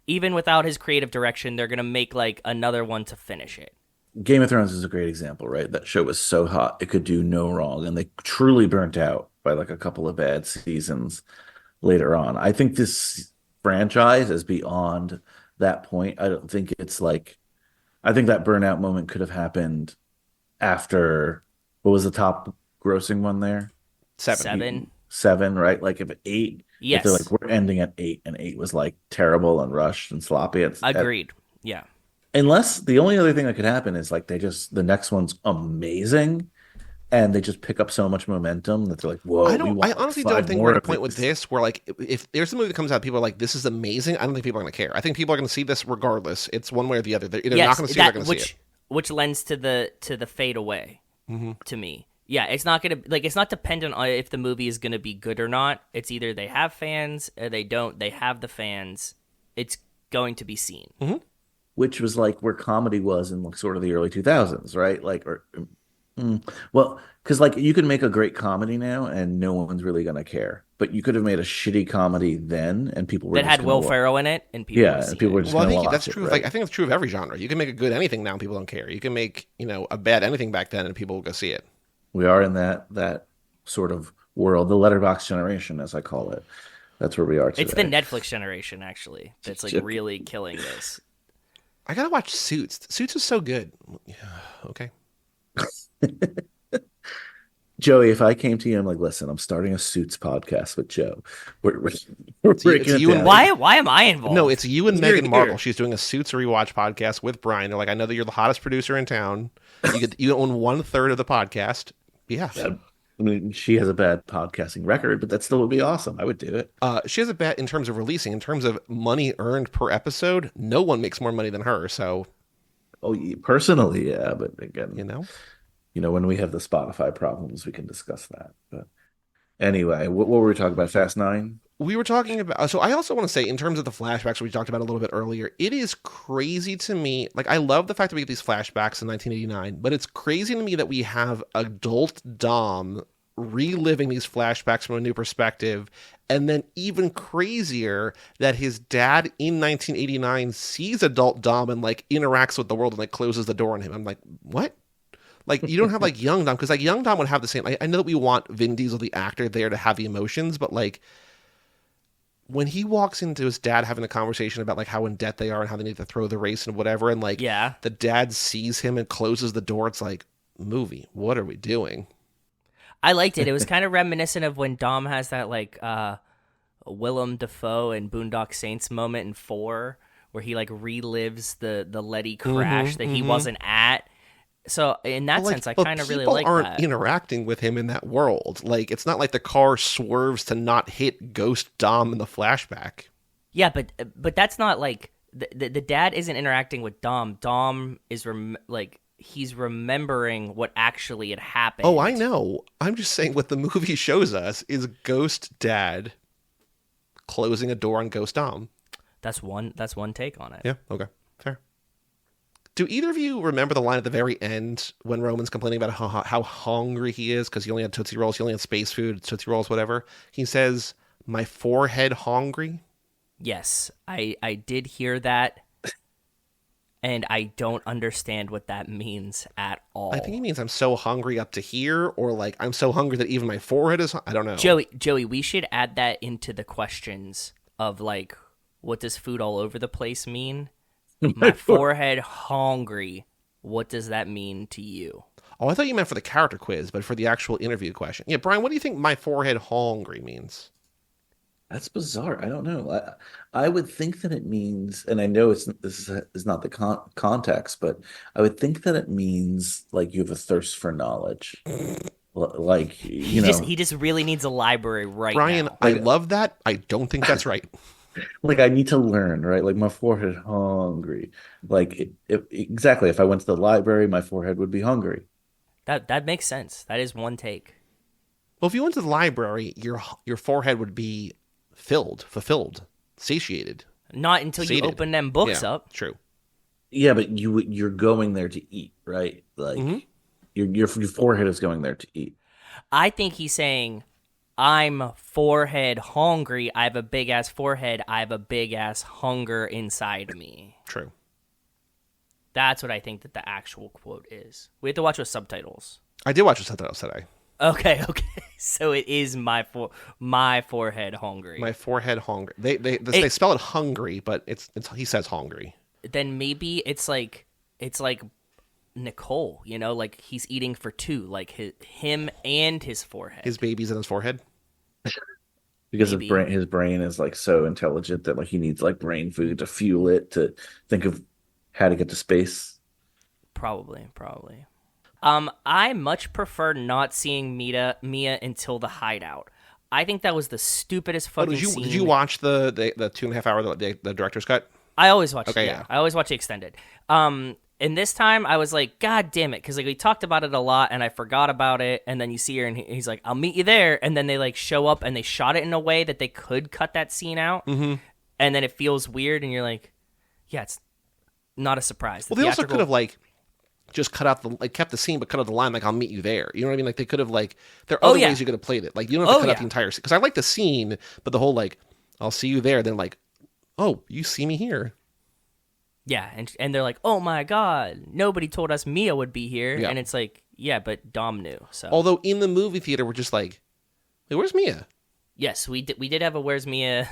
Even without his creative direction, they're gonna make like another one to finish it. Game of Thrones is a great example, right? That show was so hot, it could do no wrong, and they truly burnt out by like a couple of bad seasons later on. I think this franchise is beyond that point. I don't think it's like, I think that burnout moment could have happened after, what was the top grossing one there? Seven, right? Like if eight, Yes. if they're like, we're ending at eight, and eight was like terrible and rushed and sloppy. Agreed. Yeah. Unless the only other thing that could happen is like the next one's amazing and they just pick up so much momentum that they're like, whoa, I honestly don't think we're at a point with this where like if there's a movie that comes out, people are like, this is amazing. I don't think people are going to care. I think people are going to see this regardless. It's one way or the other. They're either not going to see it or they're going to see it. Which lends to the fade away to me. Yeah, it's not gonna like it's not dependent on if the movie is gonna be good or not. It's either they have fans or they don't. They have the fans. It's going to be seen. Which was like where comedy was in like sort of the early 2000s, right? Like, or Well, because like you can make a great comedy now and no one's really gonna care. But you could have made a shitty comedy then and people were That just had gonna Will Ferrell in it, and people would yeah, and see people were it. just Well, I gonna think that's watch it, true. right? I think it's true of every genre. You can make a good anything now, and people don't care. You can make a bad anything back then, and people will go see it. We are in that sort of world, the letterbox generation, as I call it. That's where we are It's the today. Netflix generation, actually, that's like really killing this. I gotta watch Suits. Suits is so good. Yeah, okay. Joey, if I came to you, I'm like, listen, I'm starting a Suits podcast with Joe. We're, we're you- breaking it's it you and down. Why am I involved? No, it's you and Here, Meghan Markle. here. She's doing a Suits rewatch podcast with Brian. They're like, I know that you're the hottest producer in town. You own 1/3 of the podcast. Yeah. I mean, she has a bad podcasting record, but that still would be awesome. I would do it. She has a bet in terms of releasing, in terms of money earned per episode. No one makes more money than her. So, Oh, personally, yeah, but again, when we have the Spotify problems, we can discuss that. But anyway, what were we talking about? Fast Nine? we were talking about. So, I also want to say, in terms of the flashbacks we talked about a little bit earlier, it is crazy to me. Like, I love the fact that we get these flashbacks in 1989, but it's crazy to me that we have adult Dom reliving these flashbacks from a new perspective. And then even crazier that his dad in 1989 sees adult Dom and like interacts with the world and like closes the door on him. I'm like, what? Like, you don't have like young Dom, because like young Dom would have the same. I know that we want Vin Diesel, the actor, there to have the emotions, but like when he walks into his dad having a conversation about like how in debt they are and how they need to throw the race and whatever, and like the dad sees him and closes the door, it's like, movie, what are we doing? I liked it. It was kind of reminiscent of when Dom has that like Willem Dafoe and Boondock Saints moment in 4, where he like relives the Letty crash that he wasn't at. So in that sense, I kind of really like that. People aren't interacting with him in that world. Like, it's not like the car swerves to not hit Ghost Dom in the flashback. Yeah, but that's not like the dad isn't interacting with Dom. Dom is he's remembering what actually had happened. Oh, I know. I'm just saying what the movie shows us is Ghost Dad closing a door on Ghost Dom. That's one take on it. Yeah, okay. Fair. Do either of you remember the line at the very end when Roman's complaining about how hungry he is because he only had Tootsie Rolls, he only had space food, Tootsie Rolls, whatever? He says, "My forehead hungry?" Yes, I did hear that, and I don't understand what that means at all. I think he means I'm so hungry up to here, or like I'm so hungry that even my forehead is. I don't know. Joey, we should add that into the questions of like, what does food all over the place mean? My forehead hungry. What does that mean to you? Oh, I thought you meant for the character quiz, but for the actual interview question. Yeah, Brian, what do you think my forehead hungry means? That's bizarre. I don't know. I would think that it means, and I know this is not the context, but I would think that it means like you have a thirst for knowledge. Like, He just really needs a library right Brian, now. I love that. I don't think that's right. like I need to learn, right? Like my forehead hungry. Like exactly. If I went to the library, my forehead would be hungry. That makes sense. That is one take. Well, if you went to the library, your forehead would be fulfilled, satiated. Not until you Sated. open them books up. True. Yeah, but you're going there to eat, right? Like your forehead is going there to eat. I think he's saying, I'm forehead hungry. I have a big ass forehead. I have a big ass hunger inside me. True. That's what I think that the actual quote is. We have to watch with subtitles. I did watch the subtitles today. Okay. So it is my forehead hungry. My forehead hungry. They spell it hungry, but it's he says hungry. Then maybe it's like Nicole, like he's eating for two, like him and his forehead. His baby's in his forehead. Because his brain is like so intelligent that like he needs like brain food to fuel it to think of how to get to space. Probably. I much prefer not seeing Mia until the hideout. I think that was the stupidest fucking scene. Did you watch the 2.5 hour the director's cut? I always watch Okay, it. Yeah. I always watch the extended. And this time I was like, God damn it, because like we talked about it a lot and I forgot about it. And then you see her and he's like, I'll meet you there. And then they like show up and they shot it in a way that they could cut that scene out. Mm-hmm. And then it feels weird and you're like, yeah, it's not a surprise. Well, they also could have like just cut out the like kept the scene but cut out the line like I'll meet you there. You know what I mean? Like they could have like there are Oh, other yeah. ways you could have played it. Like you don't have to Oh, cut out yeah. the entire scene because I like the scene, but the whole like I'll see you there. Then like, oh, you see me here. Yeah, and they're like, oh my god, nobody told us Mia would be here, Yeah. and it's like, yeah, but Dom knew. So Although in the movie theater we're just like, hey, where's Mia? yes, we did have a "Where's Mia"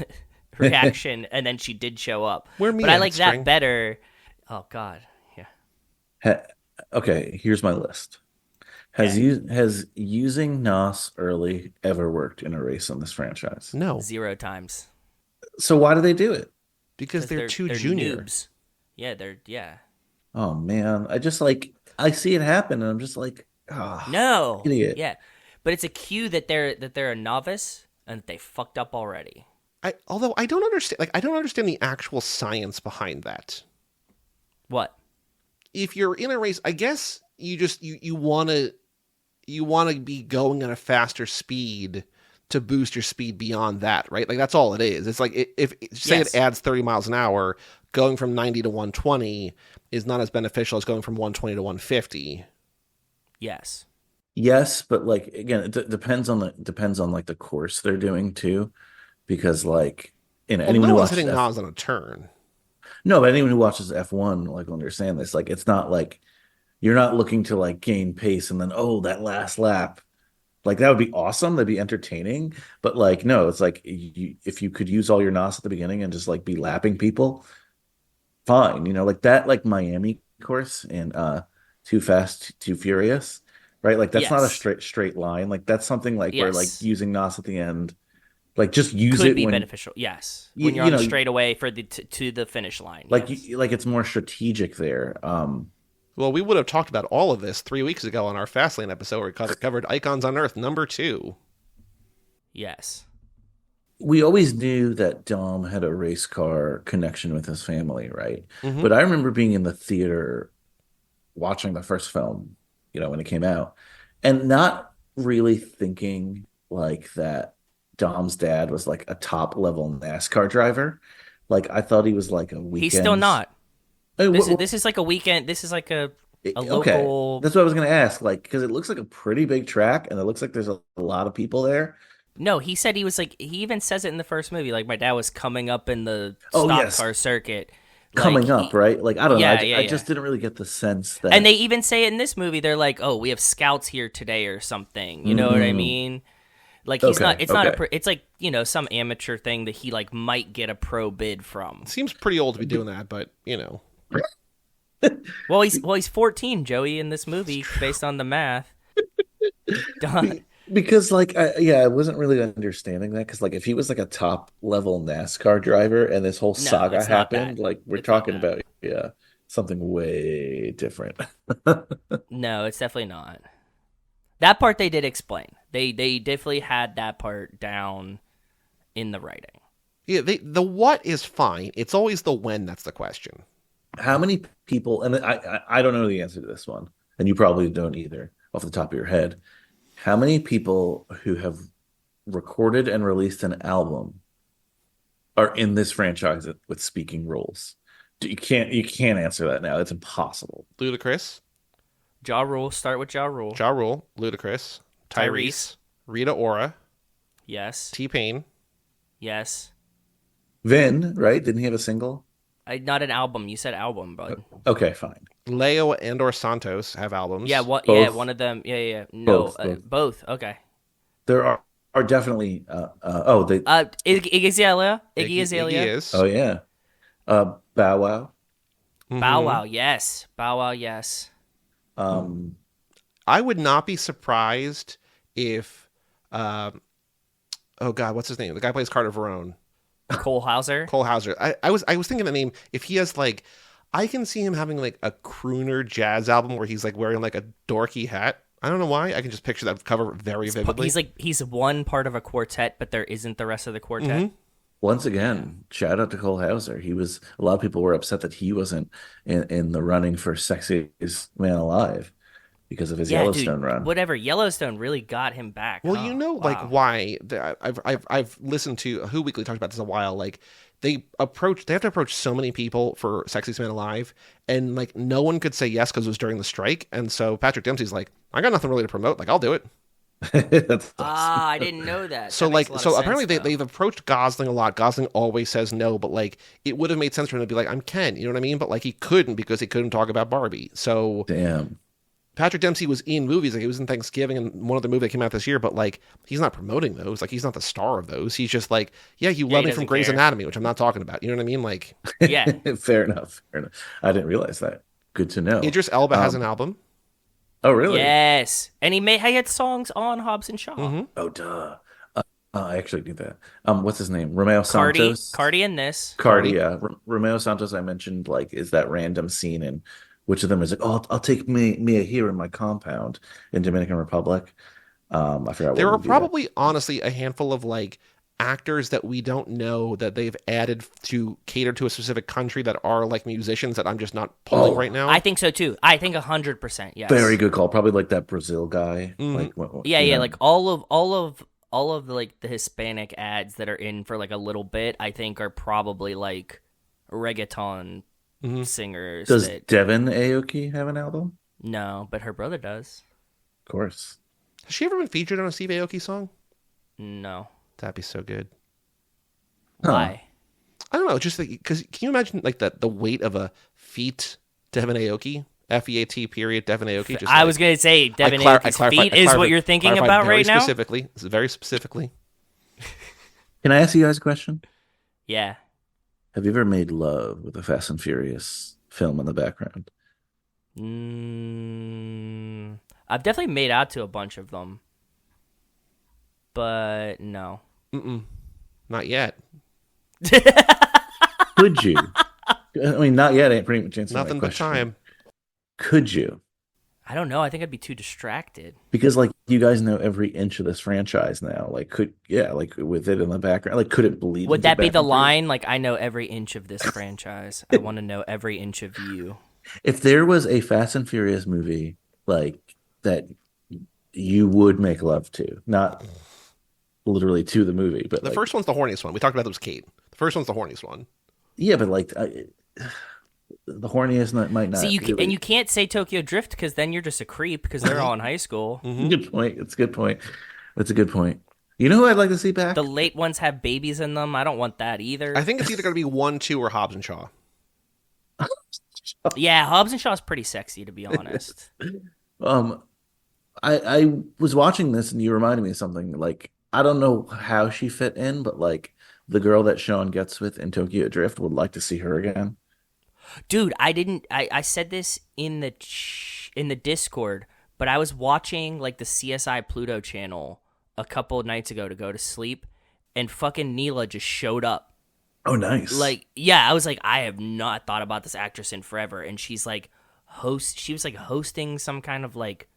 reaction, and then she did show up. Where Mia But I like at, String? that better. Oh god, yeah. Okay, here's my list. Has using Nos early ever worked in a race on this franchise? No, 0 times. So why do they do it? because they're too junior. Noobs. Yeah. Oh man, I just like I see it happen and I'm just like, oh, No. idiot. Yeah. But it's a cue that they're a novice and that they fucked up already. Although I don't understand, like I don't understand the actual science behind that. What? If you're in a race, I guess you just you want to be going at a faster speed to boost your speed beyond that, right? Like that's all it is. It's like if say Yes. it adds 30 miles an hour, going from 90 to 120 is not as beneficial as going from 120 to 150. Yes. Yes, but like again, it depends on like the course they're doing too, because like Well, anyone no who one's watches hitting Nas on a turn. no, but anyone who watches F1 like will understand this. Like it's not like you're not looking to like gain pace and then oh that last lap. Like that would be awesome. That'd be entertaining. But like no, it's like if you could use all your NOS at the beginning and just like be lapping people, fine. You know, like that like Miami course in Too Fast, Too Furious, right? Like that's not a Yes. straight line. Like that's something like where like Yes. using NOS at the end, like just use Could it be when beneficial. Yes. You- When you're you on know, the straightaway for to the finish line. like yes. like it's more strategic there. Well, we would have talked about all of this 3 weeks ago on our Fastlane episode where we covered Icons on Earth #2. Yes. We always knew that Dom had a race car connection with his family, right? Mhm. But I remember being in the theater watching the first film, you know, when it came out, and not really thinking like that Dom's dad was like a top level NASCAR driver. Like I thought he was like a weekend. He's still not. Hey, This is like a weekend. This is like a okay. local. That's what I was gonna ask. Like, because it looks like a pretty big track, and it looks like there's a lot of people there. No, he said he was like. He even says it in the first movie. Like my dad was coming up in the Oh, stock yes. car circuit. Coming Like, up, right? Like I don't Yeah, know. yeah, I yeah. just didn't really get the sense that. And they even say it in this movie. They're like, "Oh, we have scouts here today or something." You know what I Mhm. mean? Like he's Okay, not. It's not a. okay. It's like some amateur thing that he like might get a pro bid from. Seems pretty old to be doing that, but you know. Well, he's 14, Joey, in this movie, based on the math. Don, Because like I wasn't really understanding that because like if he was like a top level NASCAR driver and this whole saga it's not happened, that. like we're It's not talking that. about something way different. no, it's definitely not. That part they did explain. They definitely had that part down in the writing. Yeah, the what is fine. It's always the when that's the question. How many people? And I don't know the answer to this one, and you probably don't either off the top of your head. How many people who have recorded and released an album are in this franchise with speaking roles? You can't answer that now. It's impossible. Ludacris, Ja Rule, start with Ja Rule. Ja Rule, Ludacris, Tyrese, Rita Ora, Yes. T-Pain. Yes. Vin, right? Didn't he have a single? Not an album. You said album, bud. Okay, fine. Leo and or Santos have albums. Yeah, what? Both. Yeah, one of them. Yeah. No, Both. Okay. There are definitely they Iggy Azalea. Iggy is. oh yeah. Bow Wow. Mhm. Bow Wow. Yes. Bow Wow. Yes. I would not be surprised if, oh God, what's his name? The guy who plays Carter Verone. Cole Hauser. Cole Hauser. I was thinking the name. If he has like, I can see him having like a crooner jazz album where he's like wearing like a dorky hat. I don't know why. I can just picture that cover very vividly. He's one part of a quartet, but there isn't the rest of the quartet. Mhm. Once again, shout out to Cole Hauser. He was a lot of people were upset that he wasn't in the running for sexiest man alive. because of his Yeah, Yellowstone dude, run. whatever. Yellowstone really got him back. Well, huh? you know, like Wow. why I've listened to Who Weekly talked about this a while. Like they have to approach so many people for Sexiest Man Alive, and like no one could say yes because it was during the strike, and so Patrick Dempsey's like, I got nothing really to promote, like I'll do it. That's awesome. Ah, I didn't know that. So That makes like a lot so of sense, apparently though. they've approached Gosling a lot. Gosling always says no, but like it would have made sense for him to be like, I'm Ken, you know what I mean? But like he couldn't because he couldn't talk about Barbie. So Damn. Patrick Dempsey was in movies, like he was in Thanksgiving and one other movie that came out this year, but like he's not promoting those. Like he's not the star of those. He's just like, yeah, you love he me from doesn't Grey's care. Anatomy, which I'm not talking about. You know what I mean? Like Yeah. Fair enough. Fair enough. I didn't realize that. Good to know. Idris Elba has an Um, album. oh, really? Yes. And he had songs on Hobbs and Shaw. Mm-hmm. Oh, duh. I actually knew that. What's his name? Romeo Cardi, Santos. Cardi in this. Cardi, yeah. Romeo Santos, I mentioned, like, is that random scene, and which of them is like, oh, I'll take Mia here in my compound in Dominican Republic. I forgot There what are movie probably honestly a handful of like actors that we don't know that they've added to cater to a specific country that are like musicians that I'm just not pulling right now. I think so too. I think 100%. Yes. Very good call. Probably like that Brazil guy. Mhm. Like, Yeah, you yeah. know. Like all of like the Hispanic ads that are in for like a little bit, I think are probably like reggaeton Mhm. singers. Does that, Devin Aoki have an album? no, but her brother does. Of course. Has she ever been featured on a Steve Aoki song? No. That'd be so good. Huh. Why? I don't know, just because can you imagine like the weight of a feat Devin Aoki? FEAT period Devin Aoki. Just I like, was gonna say Devin I Aoki's clarified- feet I is what clarified- you're thinking clarified about very right now. specifically. Very specifically. Can I ask you guys a question? Yeah. Have you ever made love with a Fast and Furious film in the background? I've definitely made out to a bunch of them, but no. Mm-mm. Not yet. Could you? I mean, not yet. Ain't pretty much answering my Nothing but question. time. Could you? I don't know. I think I'd be too distracted. Because like you guys know every inch of this franchise now. Like like with it in the background. Like could it bleed? Would into that be Fast the and Furious? line? Like, I know every inch of this franchise. I want to know every inch of you. If there was a Fast and Furious movie like that, you would make love to, not literally to the movie, but The like, first one's the horniest one. We talked about that was Kate. The first one's the horniest one. yeah, but like the horniest might not. See, really- and you can't say Tokyo Drift because then you're just a creep because they're all in high school. Good point. It's a good point. That's a good point. You know who I'd like to see back? The late ones have babies in them. I don't want that either. I think it's either going to be 1, 2, or Hobbs and Shaw. Yeah, Hobbs and Shaw's pretty sexy, to be honest. I was watching this and you reminded me of something. Like I don't know how she fit in, but like the girl that Sean gets with in Tokyo Drift, would like to see her again. Dude, I said this in the Discord, but I was watching like the CSI Pluto channel a couple of nights ago to go to sleep, and fucking Neela just showed up. Oh, nice. Like, yeah, I was like, I have not thought about this actress in forever, and she was like hosting some kind of like,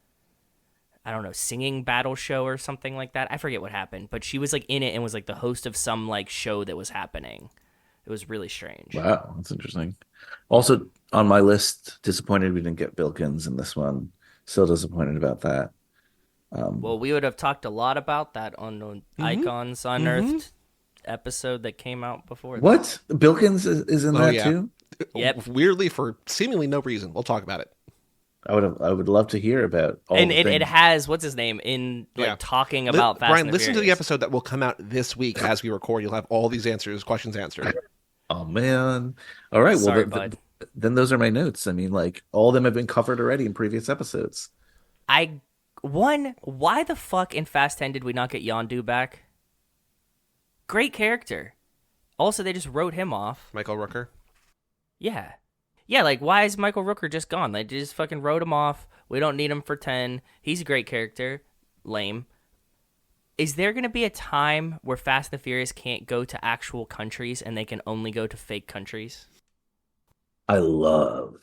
I don't know, singing battle show or something like that. I forget what happened, but she was like in it and was like the host of some like show that was happening. It was really strange. Wow, that's interesting. Also on my list, disappointed we didn't get Bilkins in this one. Still disappointed about that. Well, we would have talked a lot about that on the Icons Unearthed episode that came out before. What? Bilkins is in that yeah. too? Yep. Weirdly, for seemingly no reason. We'll talk about it. I would love to hear about all And the it things. has, what's his name, in like Yeah. talking about Fast Brian, and the listen to the Furious. episode that will come out this week as we record. You'll have all these questions answered. Oh man. All right, Sorry, well bud. then those are my notes. I mean, like all of them have been covered already in previous episodes. Why the fuck in Fast 10 did we not get Yondu back? Great character. Also, they just wrote him off. Michael Rooker. Yeah. Yeah, like, why is Michael Rooker just gone? They just fucking wrote him off. We don't need him for 10. He's a great character. Lame. Is there going to be a time where Fast and the Furious can't go to actual countries and they can only go to fake countries? I love.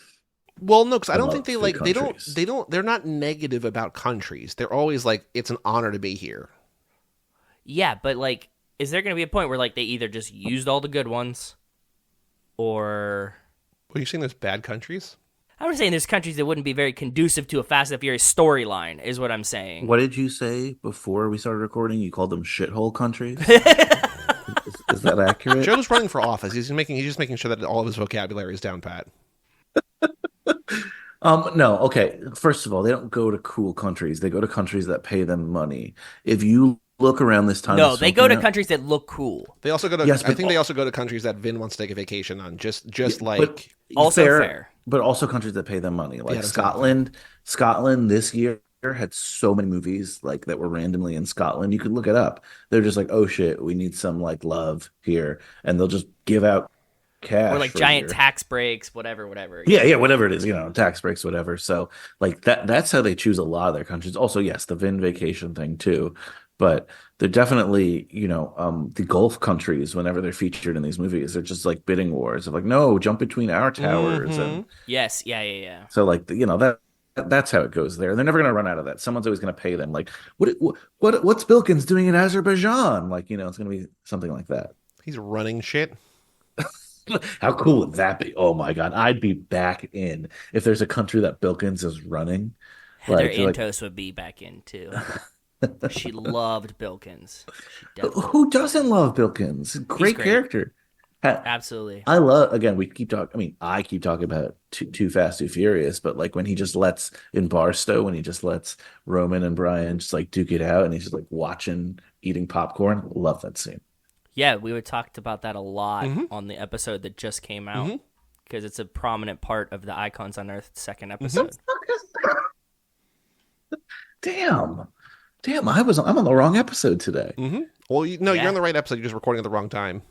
Well, no, because I I don't love think they free like countries. they're not negative about countries. They're always like, it's an honor to be here. Yeah, but, like, is there going to be a point where, like, they either just used all the good ones or... Are you saying there's bad countries? I'm saying there's countries that wouldn't be very conducive to a Fast and Furious storyline, is what I'm saying. What did you say before we started recording? You called them shithole countries? Is that accurate? Joe's running for office. He's just making sure that all of his vocabulary is down pat. No, okay. First of all, they don't go to cool countries. They go to countries that pay them money. If you look around this time, no, they go to countries that look cool. They also go to. Yes, I think they also go to countries that Vin wants to take a vacation on. Just like also fair, but also countries that pay them money, like Scotland. Scotland this year had so many movies like that were randomly in Scotland. You could look it up. They're just like, oh shit, we need some like love here, and they'll just give out cash or like giant tax breaks, whatever. Yeah, whatever it is, tax breaks, whatever. So like that's how they choose a lot of their countries. Also, yes, the Vin vacation thing too, but they're definitely, the Gulf countries, whenever they're featured in these movies, they're just like bidding wars of like, no, jump between our towers. And yes, yeah. So like, that's how it goes there. They're never going to run out of that. Someone's always going to pay them. Like, what's Bilkins doing in Azerbaijan? Like, it's going to be something like that. He's running shit. How cool would that be? Oh my God, I'd be back in if there's a country that Bilkins is running. Heather Antos would be back in too. She loved Bilkins. Who doesn't love Bilkins? Great character. Absolutely. I love. Again, we keep talking. I mean, I keep talking about Too Fast, Too Furious, but like when he just lets in Barstow, when he just lets Roman and Brian just like duke it out, and he's just like watching, eating popcorn. Love that scene. Yeah, we talked about that a lot on the episode that just came out because it's a prominent part of the Icons on Earth second episode. Damn, I'm on the wrong episode today. Well, you're on the right episode. You're just recording at the wrong time.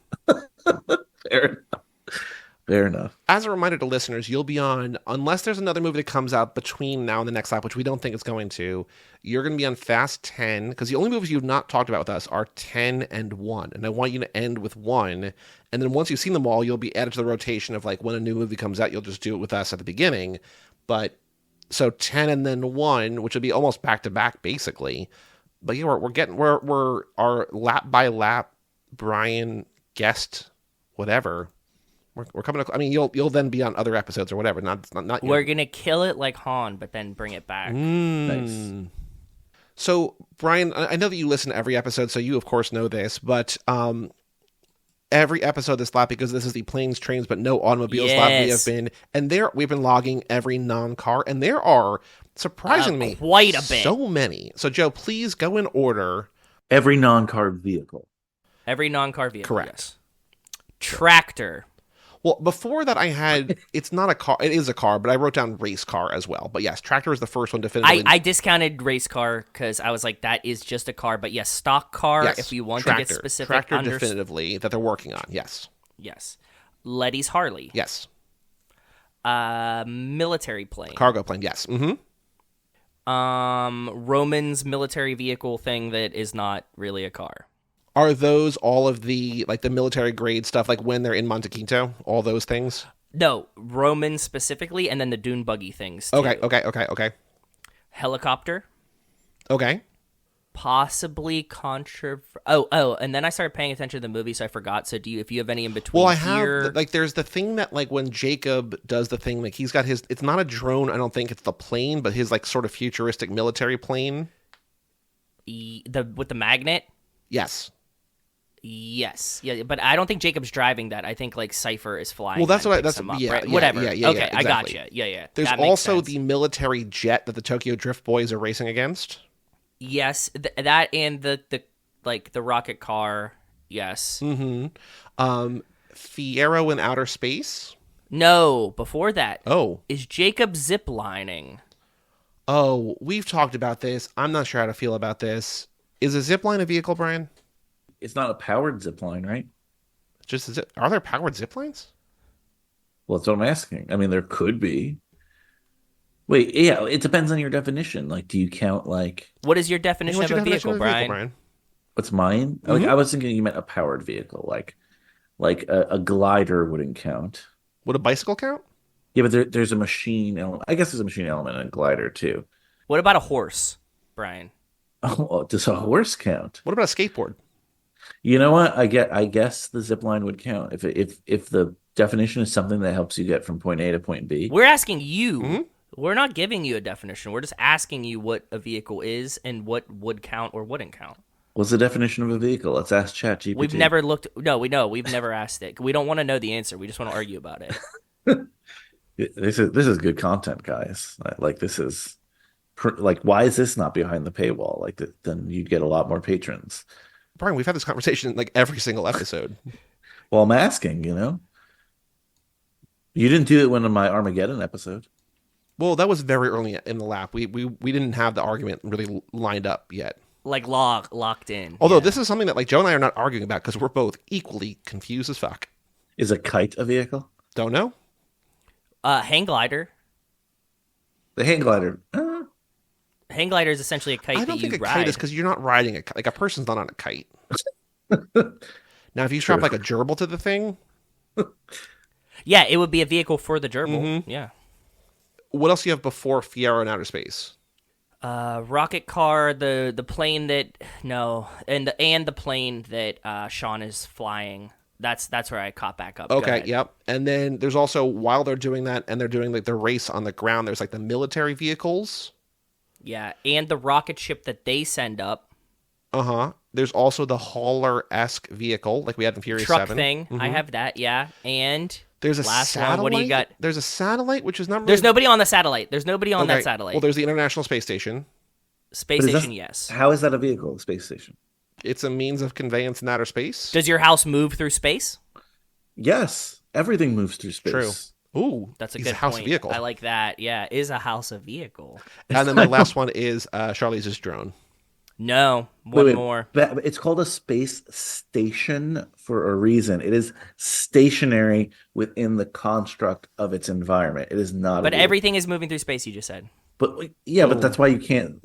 Fair enough. As a reminder to listeners, you'll be on, unless there's another movie that comes out between now and the next lap, which we don't think it's going to, you're going to be on Fast 10, because the only movies you've not talked about with us are 10 and 1. And I want you to end with 1. And then once you've seen them all, you'll be added to the rotation of like when a new movie comes out, you'll just do it with us at the beginning. But so 10 and then 1, which would be almost back to back, basically. But yeah, we're our lap by lap Brian guest, whatever. We're coming to, I mean, you'll then be on other episodes or whatever. Not We're gonna kill it like Han, but then bring it back. Nice. So Brian, I know that you listen to every episode, so you of course know this, but every episode this lap, because this is the planes, trains, but no automobiles lap we have been, and we've been logging every non-car, and there are surprisingly quite a bit, so many. So Joe, please go in order. Every non-car vehicle. Correct. Yes. Tractor. Well, before that, I had, it's not a car, it is a car, but I wrote down race car as well. But yes, tractor is the first one definitively. I discounted race car because I was like, that is just a car. But yes, stock car, yes, if you want tractor. To get specific. Tractor definitively that they're working on, yes. Yes. Letty's Harley. Yes. Military plane. Cargo plane, yes. Roman's military vehicle thing that is not really a car. Are those all of the, like, the military grade stuff, like when they're in Monte Quinto, all those things? No, Roman specifically, and then the dune buggy things, too. Okay. Helicopter. Okay. Possibly and then I started paying attention to the movie, so I forgot. So if you have any in between? Well, I have, like, there's the thing that, like, when Jacob does the thing, like, he's got his, it's not a drone, I don't think it's the plane, but his, like, sort of futuristic military plane. With the magnet? Yes. Yes, yeah, but I don't think Jacob's driving that. I think like Cypher is flying. Well, that's what. Whatever. Okay, exactly. I got you. Yeah. There's also the military jet that the Tokyo Drift Boys are racing against. Yes, that and the rocket car. Yes. Fiero in outer space. No, before that. Oh, is Jacob ziplining? Oh, we've talked about this. I'm not sure how to feel about this. Is a zipline a vehicle, Brian? It's not a powered zip line, right? Are there powered zip lines? Well, that's what I'm asking. I mean, there could be. Wait, yeah, it depends on your definition. Like, do you count like? What is your definition of a vehicle, Brian? What's mine? Like, I was thinking you meant a powered vehicle, like a glider wouldn't count. Would a bicycle count? Yeah, but there's a machine element. I guess there's a machine element in a glider too. What about a horse, Brian? Oh, does a horse count? What about a skateboard? You know what? I guess the zip line would count if the Definition is something that helps you get from point A to point B. We're asking you. Mm-hmm. We're not giving you a definition. We're just asking you what a vehicle is and what would count or wouldn't count. What's the definition of a vehicle? Let's ask ChatGPT. We've never looked. No, we know. We've never asked it. We don't want to know the answer. We just want to argue about it. This is good content, guys. Like this is like, why is this not behind the paywall? Like then you'd get a lot more patrons. Brian, we've had this conversation like every single episode. Well, I'm asking, you didn't do it when in my Armageddon episode. Well, that was very early in the lap. We didn't have the argument really lined up yet. Like locked in. Although this is something that like Joe and I are not arguing about because we're both equally confused as fuck. Is a kite a vehicle? Don't know. Hang glider. The hang glider. Hang glider is essentially a kite I that don't you think a ride. kite is because you're not riding a kite. Like a person's not on a kite. Now, if you strap like a gerbil to the thing, Yeah, it would be a vehicle for the gerbil. Mm-hmm. Yeah. what else do you have before Fiero in outer space? Rocket car, the plane that and the plane that Sean is flying. That's where I caught back up. Okay, yep. And then there's also, while they're doing that and they're doing like the race on the ground, there's like the military vehicles. Yeah, and the rocket ship that they send up. Uh-huh. There's also the hauler-esque vehicle like we had in Fury Truck 7. thing. Mm-hmm. I have that, yeah. And There's a last satellite. one, what do you got? There's a satellite, which is not really... There's nobody on the satellite. There's nobody on Okay. that satellite. Well, there's the International Space Station. Space But is that- station, yes. How is that a vehicle, a space station? It's a means of conveyance in outer space. Does your house move through space? Yes, everything moves through space. True. Ooh, That's a he's good house point. vehicle. I like that. Yeah, is a house a vehicle? And then my last one is Charlize's drone. No, one Wait, more. but it's called a space station for a reason. It is stationary within the construct of its environment. It is not. But a vehicle. everything is moving through space. You just said. But yeah, but that's why you can't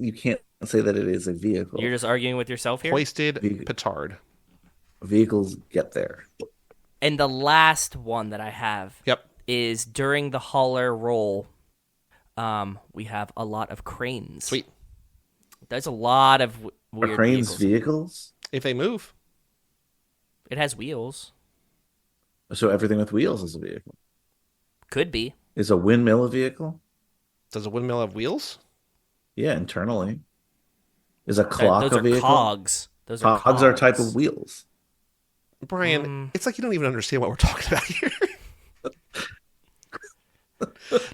say that it is a vehicle. You're just arguing with yourself here. Hoisted petard. Vehicles get there. And the last one that I have Yep. is during the hauler roll. We have a lot of cranes. Sweet. There's a lot of weird Are cranes vehicles. If they move. It has wheels. So everything with wheels is a vehicle. Could be. Is a windmill a vehicle? Does a windmill have wheels? Yeah, internally. Is a clock Those a are vehicle? cogs. Those are Cogs are a type of wheels. Brian, it's like you don't even understand what we're talking about here.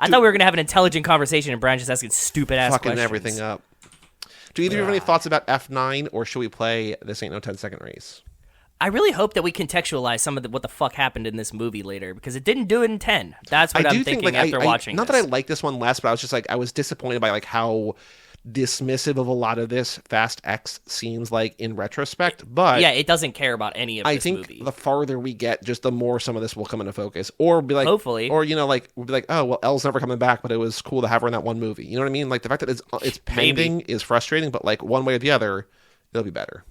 I thought we were going to have an intelligent conversation, and Brian just asking stupid-ass Fucking questions. everything up. Do either of you have any thoughts about F9, or should we play This Ain't No 10-Second Race? I really hope that we contextualize some of what the fuck happened in this movie later, because it didn't do it in 10. That's what I'm thinking after watching Not this. that I like this one less, but I was just like, I was disappointed by like how dismissive of a lot of this Fast X seems like in retrospect. But yeah, it doesn't care about any of I this think movie. the farther we get, just the more some of this will come into focus, or be like, Hopefully. or like we'll be like, oh well, Elle's never coming back, but it was cool to have her in that one movie. You know what I mean? Like the fact that it's pending is frustrating, but like one way or the other, it'll be better.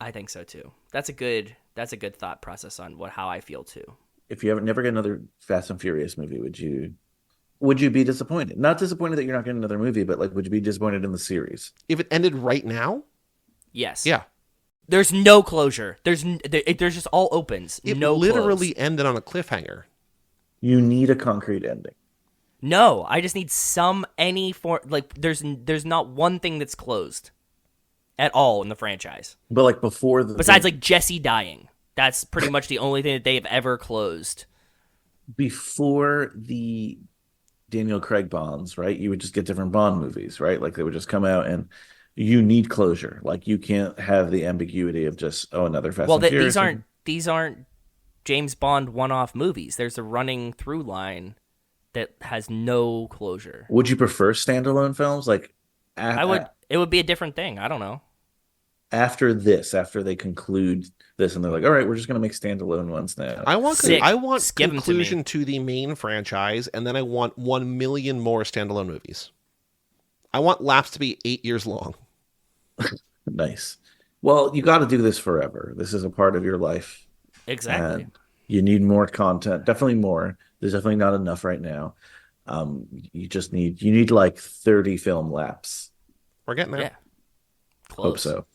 I think so too. That's a good thought process on how I feel too. If you never get another Fast and Furious movie, would you be disappointed? Not disappointed that you're not getting another movie, but like, would you be disappointed in the series? If it ended right now, Yes. yeah, There's no closure. There's just all opens. it no literally close. ended on a cliffhanger. You need a concrete ending. No, I just need any form. Like there's not one thing that's closed at all in the franchise. But like before Besides like Jesse dying. That's pretty much the only thing that they've ever closed. before the Daniel Craig Bonds, right? You would just get different Bond movies, right? Like they would just come out and you need closure. Like you can't have the ambiguity of just another Fast and Furious. These aren't James Bond one-off movies. There's a running through line that has no closure. Would you prefer standalone films? Like I would. It would be a different thing. I don't know. after they conclude this and they're like, all right, we're just going to make standalone ones now. I want Sick. Give 'em to conclusion to the main franchise, and then I want 1 million more standalone movies. I want laps to be 8 years long. Nice. Well, you got to do this forever. This is a part of your life. Exactly. And you need more content. Definitely more. There's definitely not enough right now. You need like 30 film laps. We're getting there. Yeah. Hope Close. so.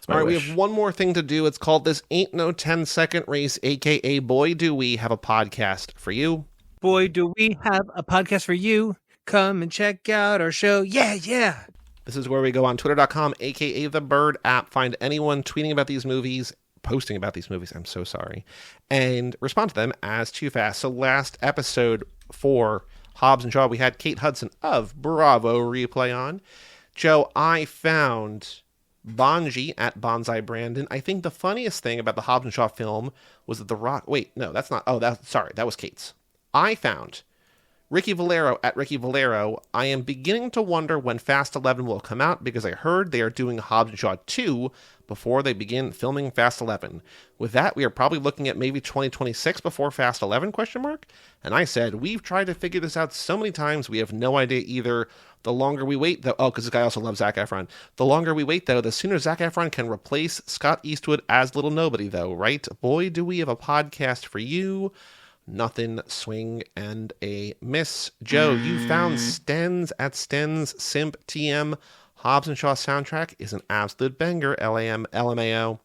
my All right, wish. we have one more thing to do. It's called This Ain't No 10-Second Race, a.k.a. Boy, Do We Have a Podcast for You. Boy, do we have a podcast for you. Come and check out our show. Yeah, yeah. This is where we go on twitter.com, a.k.a. the Bird app, find anyone tweeting about these movies, posting about these movies, I'm so sorry, and respond to them as too fast. So last episode for Hobbs and Shaw, we had Kate Hudson of Bravo Replay on. Joe, I found Bonji at Bonsai Brandon. I think the funniest thing about the Hobbs and Shaw film was that The Rock... Wait, no, that's not... Oh, sorry, that was Kate's. I found Ricky Valero at Ricky Valero. I am beginning to wonder when Fast 11 will come out because I heard they are doing Hobbs and Shaw 2 before they begin filming Fast 11. With that, we are probably looking at maybe 2026 before Fast 11, ? And I said, we've tried to figure this out so many times, we have no idea either. The longer we wait, though... Oh, because this guy also loves Zac Efron. The longer we wait, though, the sooner Zac Efron can replace Scott Eastwood as Little Nobody, though, right? Boy, do we have a podcast for you. Nothing, swing, and a miss. Joe, you found Stens at Stens Simp TM. Hobbs and Shaw soundtrack is an absolute banger, LMAO.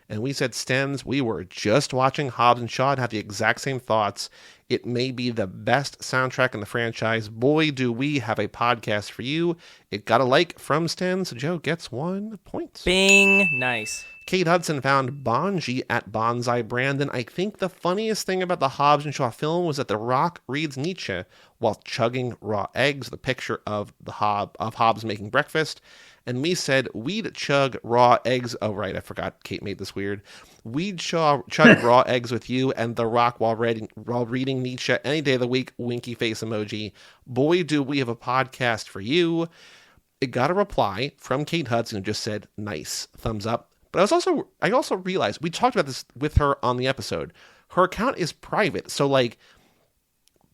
And we said Stens, we were just watching Hobbs and Shaw and had the exact same thoughts. It may be the best soundtrack in the franchise. Boy, do we have a podcast for you. It got a like from Stens, so Joe gets 1 point. Bing. Nice. Kate Hudson found Bonji at Bonsai Brandon. I think the funniest thing about the Hobbs and Shaw film was that The Rock reads Nietzsche while chugging raw eggs, the picture of Hobbs making breakfast. And we said we'd chug raw eggs. Oh, right, I forgot. Kate made this weird. We'd chug raw eggs with you and The Rock while reading Nietzsche any day of the week. Winky face emoji. Boy, do we have a podcast for you. It got a reply from Kate Hudson who just said, nice, thumbs up. But I also realized, we talked about this with her on the episode, her account is private. So, like,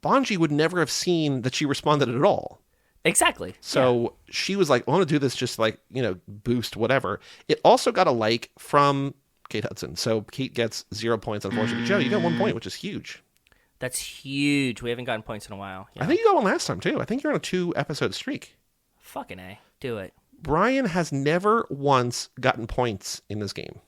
Bonji would never have seen that she responded at all. Exactly. So she was like, I want to do this just like, boost, whatever. It also got a like from Kate Hudson. So Kate gets 0 points, unfortunately. Joe, you got 1 point, which is huge. That's huge. We haven't gotten points in a while. Yeah. I think you got one last time, too. I think you're on a 2-episode streak. Fucking A. Do it. Brian has never once gotten points in this game.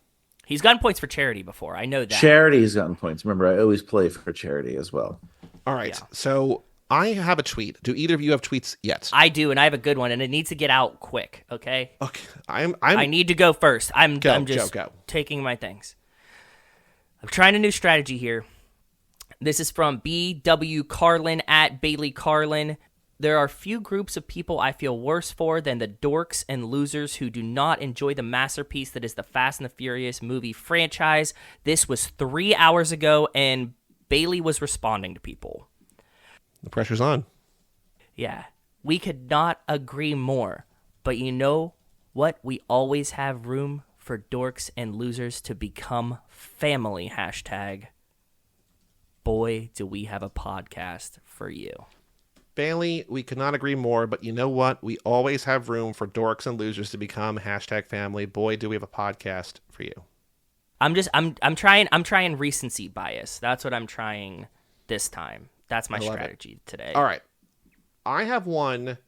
He's gotten points for charity before. I know that. Charity's gotten points. Remember, I always play for charity as well. All right. Yeah. So I have a tweet. Do either of you have tweets yet? I do, and I have a good one, and it needs to get out quick, okay? Okay. I need to go first. I'm just go. Taking my things. I'm trying a new strategy here. This is from BW Carlin at Bailey Carlin. There are few groups of people I feel worse for than the dorks and losers who do not enjoy the masterpiece that is the Fast and the Furious movie franchise. This was 3 hours ago, and Bailey was responding to people. The pressure's on. Yeah. We could not agree more. But you know what? We always have room for dorks and losers to become family. Hashtag. Boy, do we have a podcast for you. Bailey, we could not agree more, but you know what? We always have room for dorks and losers to become hashtag family. Boy, do we have a podcast for you. I'm trying recency bias. That's what I'm trying this time. That's my strategy today. All right. I have one.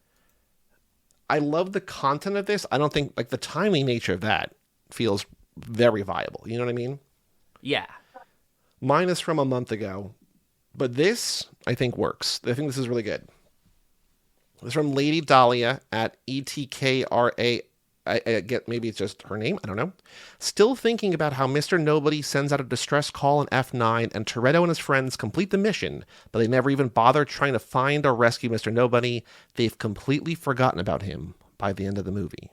I love the content of this. I don't think, like, the timely nature of that feels very viable. You know what I mean? Yeah. Mine is from a month ago, but this, I think, works. I think this is really good. It's from Lady Dahlia at ETKRA. I get, maybe it's just her name. I don't know. Still thinking about how Mr. Nobody sends out a distress call on F9 and Toretto and his friends complete the mission, but they never even bother trying to find or rescue Mr. Nobody. They've completely forgotten about him by the end of the movie.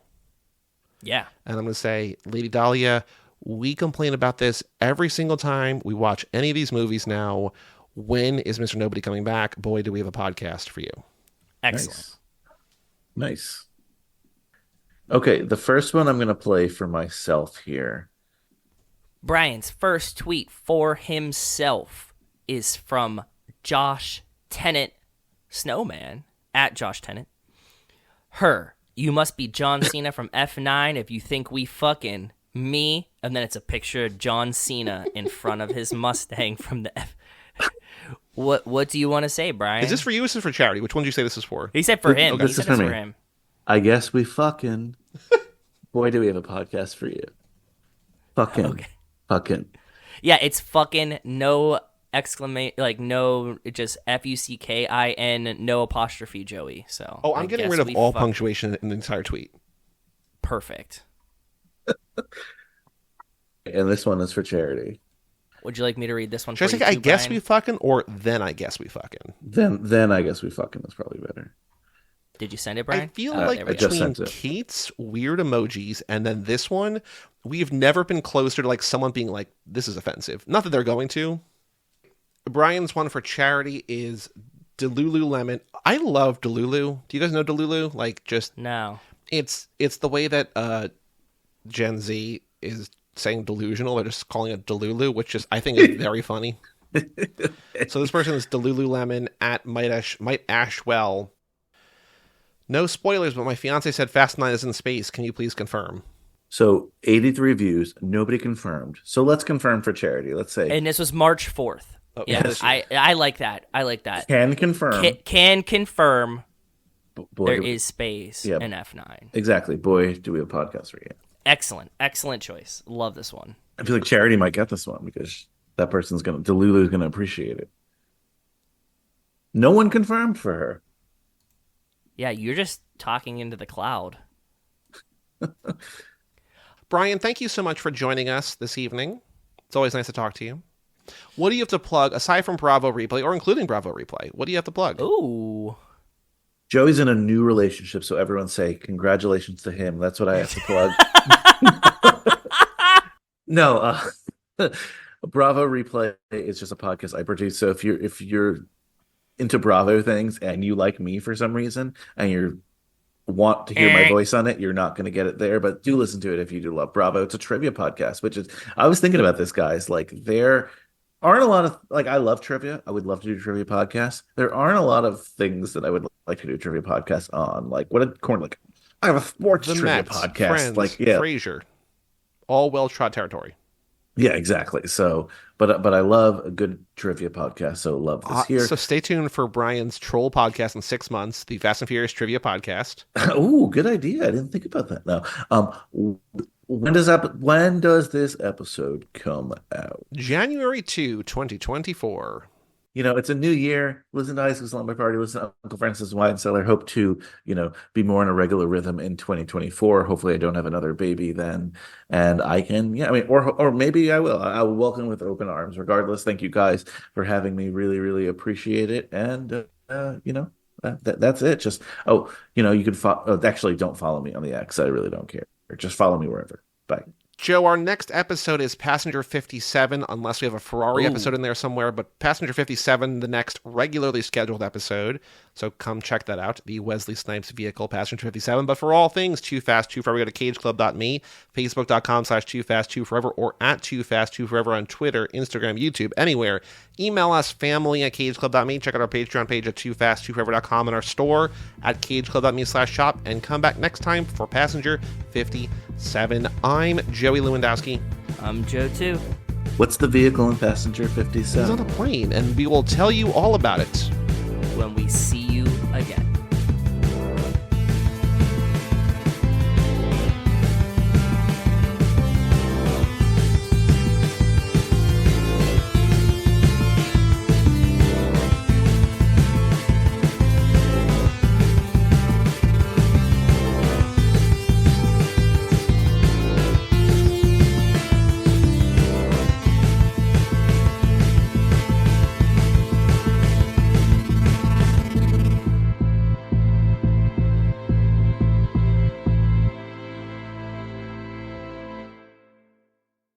Yeah. And I'm going to say, Lady Dahlia, we complain about this every single time we watch any of these movies now. When is Mr. Nobody coming back? Boy, do we have a podcast for you. Excellent. Nice. Okay, the first one I'm going to play for myself here. Brian's first tweet for himself is from Josh Tennant, Snowman, at Josh Tennant. You must be John Cena from F9 if you think we fucking me. And then it's a picture of John Cena in front of his Mustang from the F. What do you want to say, Brian? Is this for you or is this for charity? Which one did you say this is for? He said for him. This is for him. I guess we fucking... Boy, do we have a podcast for you. Fucking. Okay. Fucking. Yeah, it's fucking no exclamation, like no, it just FUCKIN, no apostrophe, Joey. So. Oh, I'm getting rid of all punctuation in the entire tweet. Perfect. And this one is for charity. Would you like me to read this one? Should I say I guess we fucking, or then I guess we fucking? Then I guess we fucking is probably better. Did you send it, Brian? I feel like between Kate's weird emojis and then this one, we've never been closer to like someone being like, this is offensive. Not that they're going to. Brian's one for charity is Delulu Lemon. I love Delulu. Do you guys know Delulu? Like, just no. It's the way that Gen Z is saying delusional. They're just calling it Delulu, which is I think is very funny. So this person is Delulu Lemon at Might Ashwell. No spoilers, but my fiance said Fast 9 is in space. Can you please confirm? So 83 views, nobody confirmed. So let's confirm for charity. Let's say. And this was March 4th. Oh, yeah, I like that. I like that. Can confirm. Can confirm boy, there is space in F9. Exactly. Boy, do we have a podcast for you. Excellent. Excellent choice. Love this one. I feel like charity might get this one because that person's Delulu's going to appreciate it. No one confirmed for her. Yeah, you're just talking into the cloud. Brian, thank you so much for joining us this evening. It's always nice to talk to you. What do you have to plug, aside from Bravo Replay, or including Bravo Replay? What do you have to plug? Ooh. Joey's in a new relationship, so everyone say congratulations to him. That's what I have to plug. No, Bravo Replay is just a podcast I produce. So if you're into Bravo things and you like me for some reason and you want to hear my voice on it, you're not going to get it there, but do listen to it if you do love Bravo. It's a trivia podcast, which is, I was thinking about this, guys, like there aren't a lot of, like, I love trivia. I would love to do trivia podcasts. There aren't a lot of things that I would like to do trivia podcasts on. Like what a corn, like I have a sports trivia Mets, podcast. Friends, like, yeah, Frasier, all well-trod territory. Yeah, exactly. So, but I love a good trivia podcast. So love this here. So stay tuned for Brian's troll podcast in 6 months, the Fast and Furious trivia podcast. Ooh, good idea. I didn't think about that. No. When does this episode come out? January 2, 2024. You know, it's a new year. Listen to High School Slumber Party. Listen to Uncle Francis Weinsteller. Hope to, be more in a regular rhythm in 2024. Hopefully I don't have another baby then. And I can, or maybe I will. I will welcome with open arms. Regardless, thank you guys for having me. Really, really appreciate it. And, that's it. Just, you can actually don't follow me on the X. I really don't care. Just follow me wherever. Bye. Joe, our next episode is Passenger 57, unless we have a Ferrari episode in there somewhere, but Passenger 57, the next regularly scheduled episode. So come check that out, the Wesley Snipes vehicle, Passenger 57. But for all things Too Fast, Too Forever, go to cageclub.me, facebook.com/TooFast2Forever, or at TooFast2Forever on Twitter, Instagram, YouTube, anywhere. Email us, family@cageclub.me. Check out our Patreon page at TooFast2Forever.com and our store at cageclub.me/shop. And come back next time for Passenger 57. I'm Joey Lewandowski. I'm Joe, too. What's the vehicle in Passenger 57? He's on a plane, and we will tell you all about it when we see you again.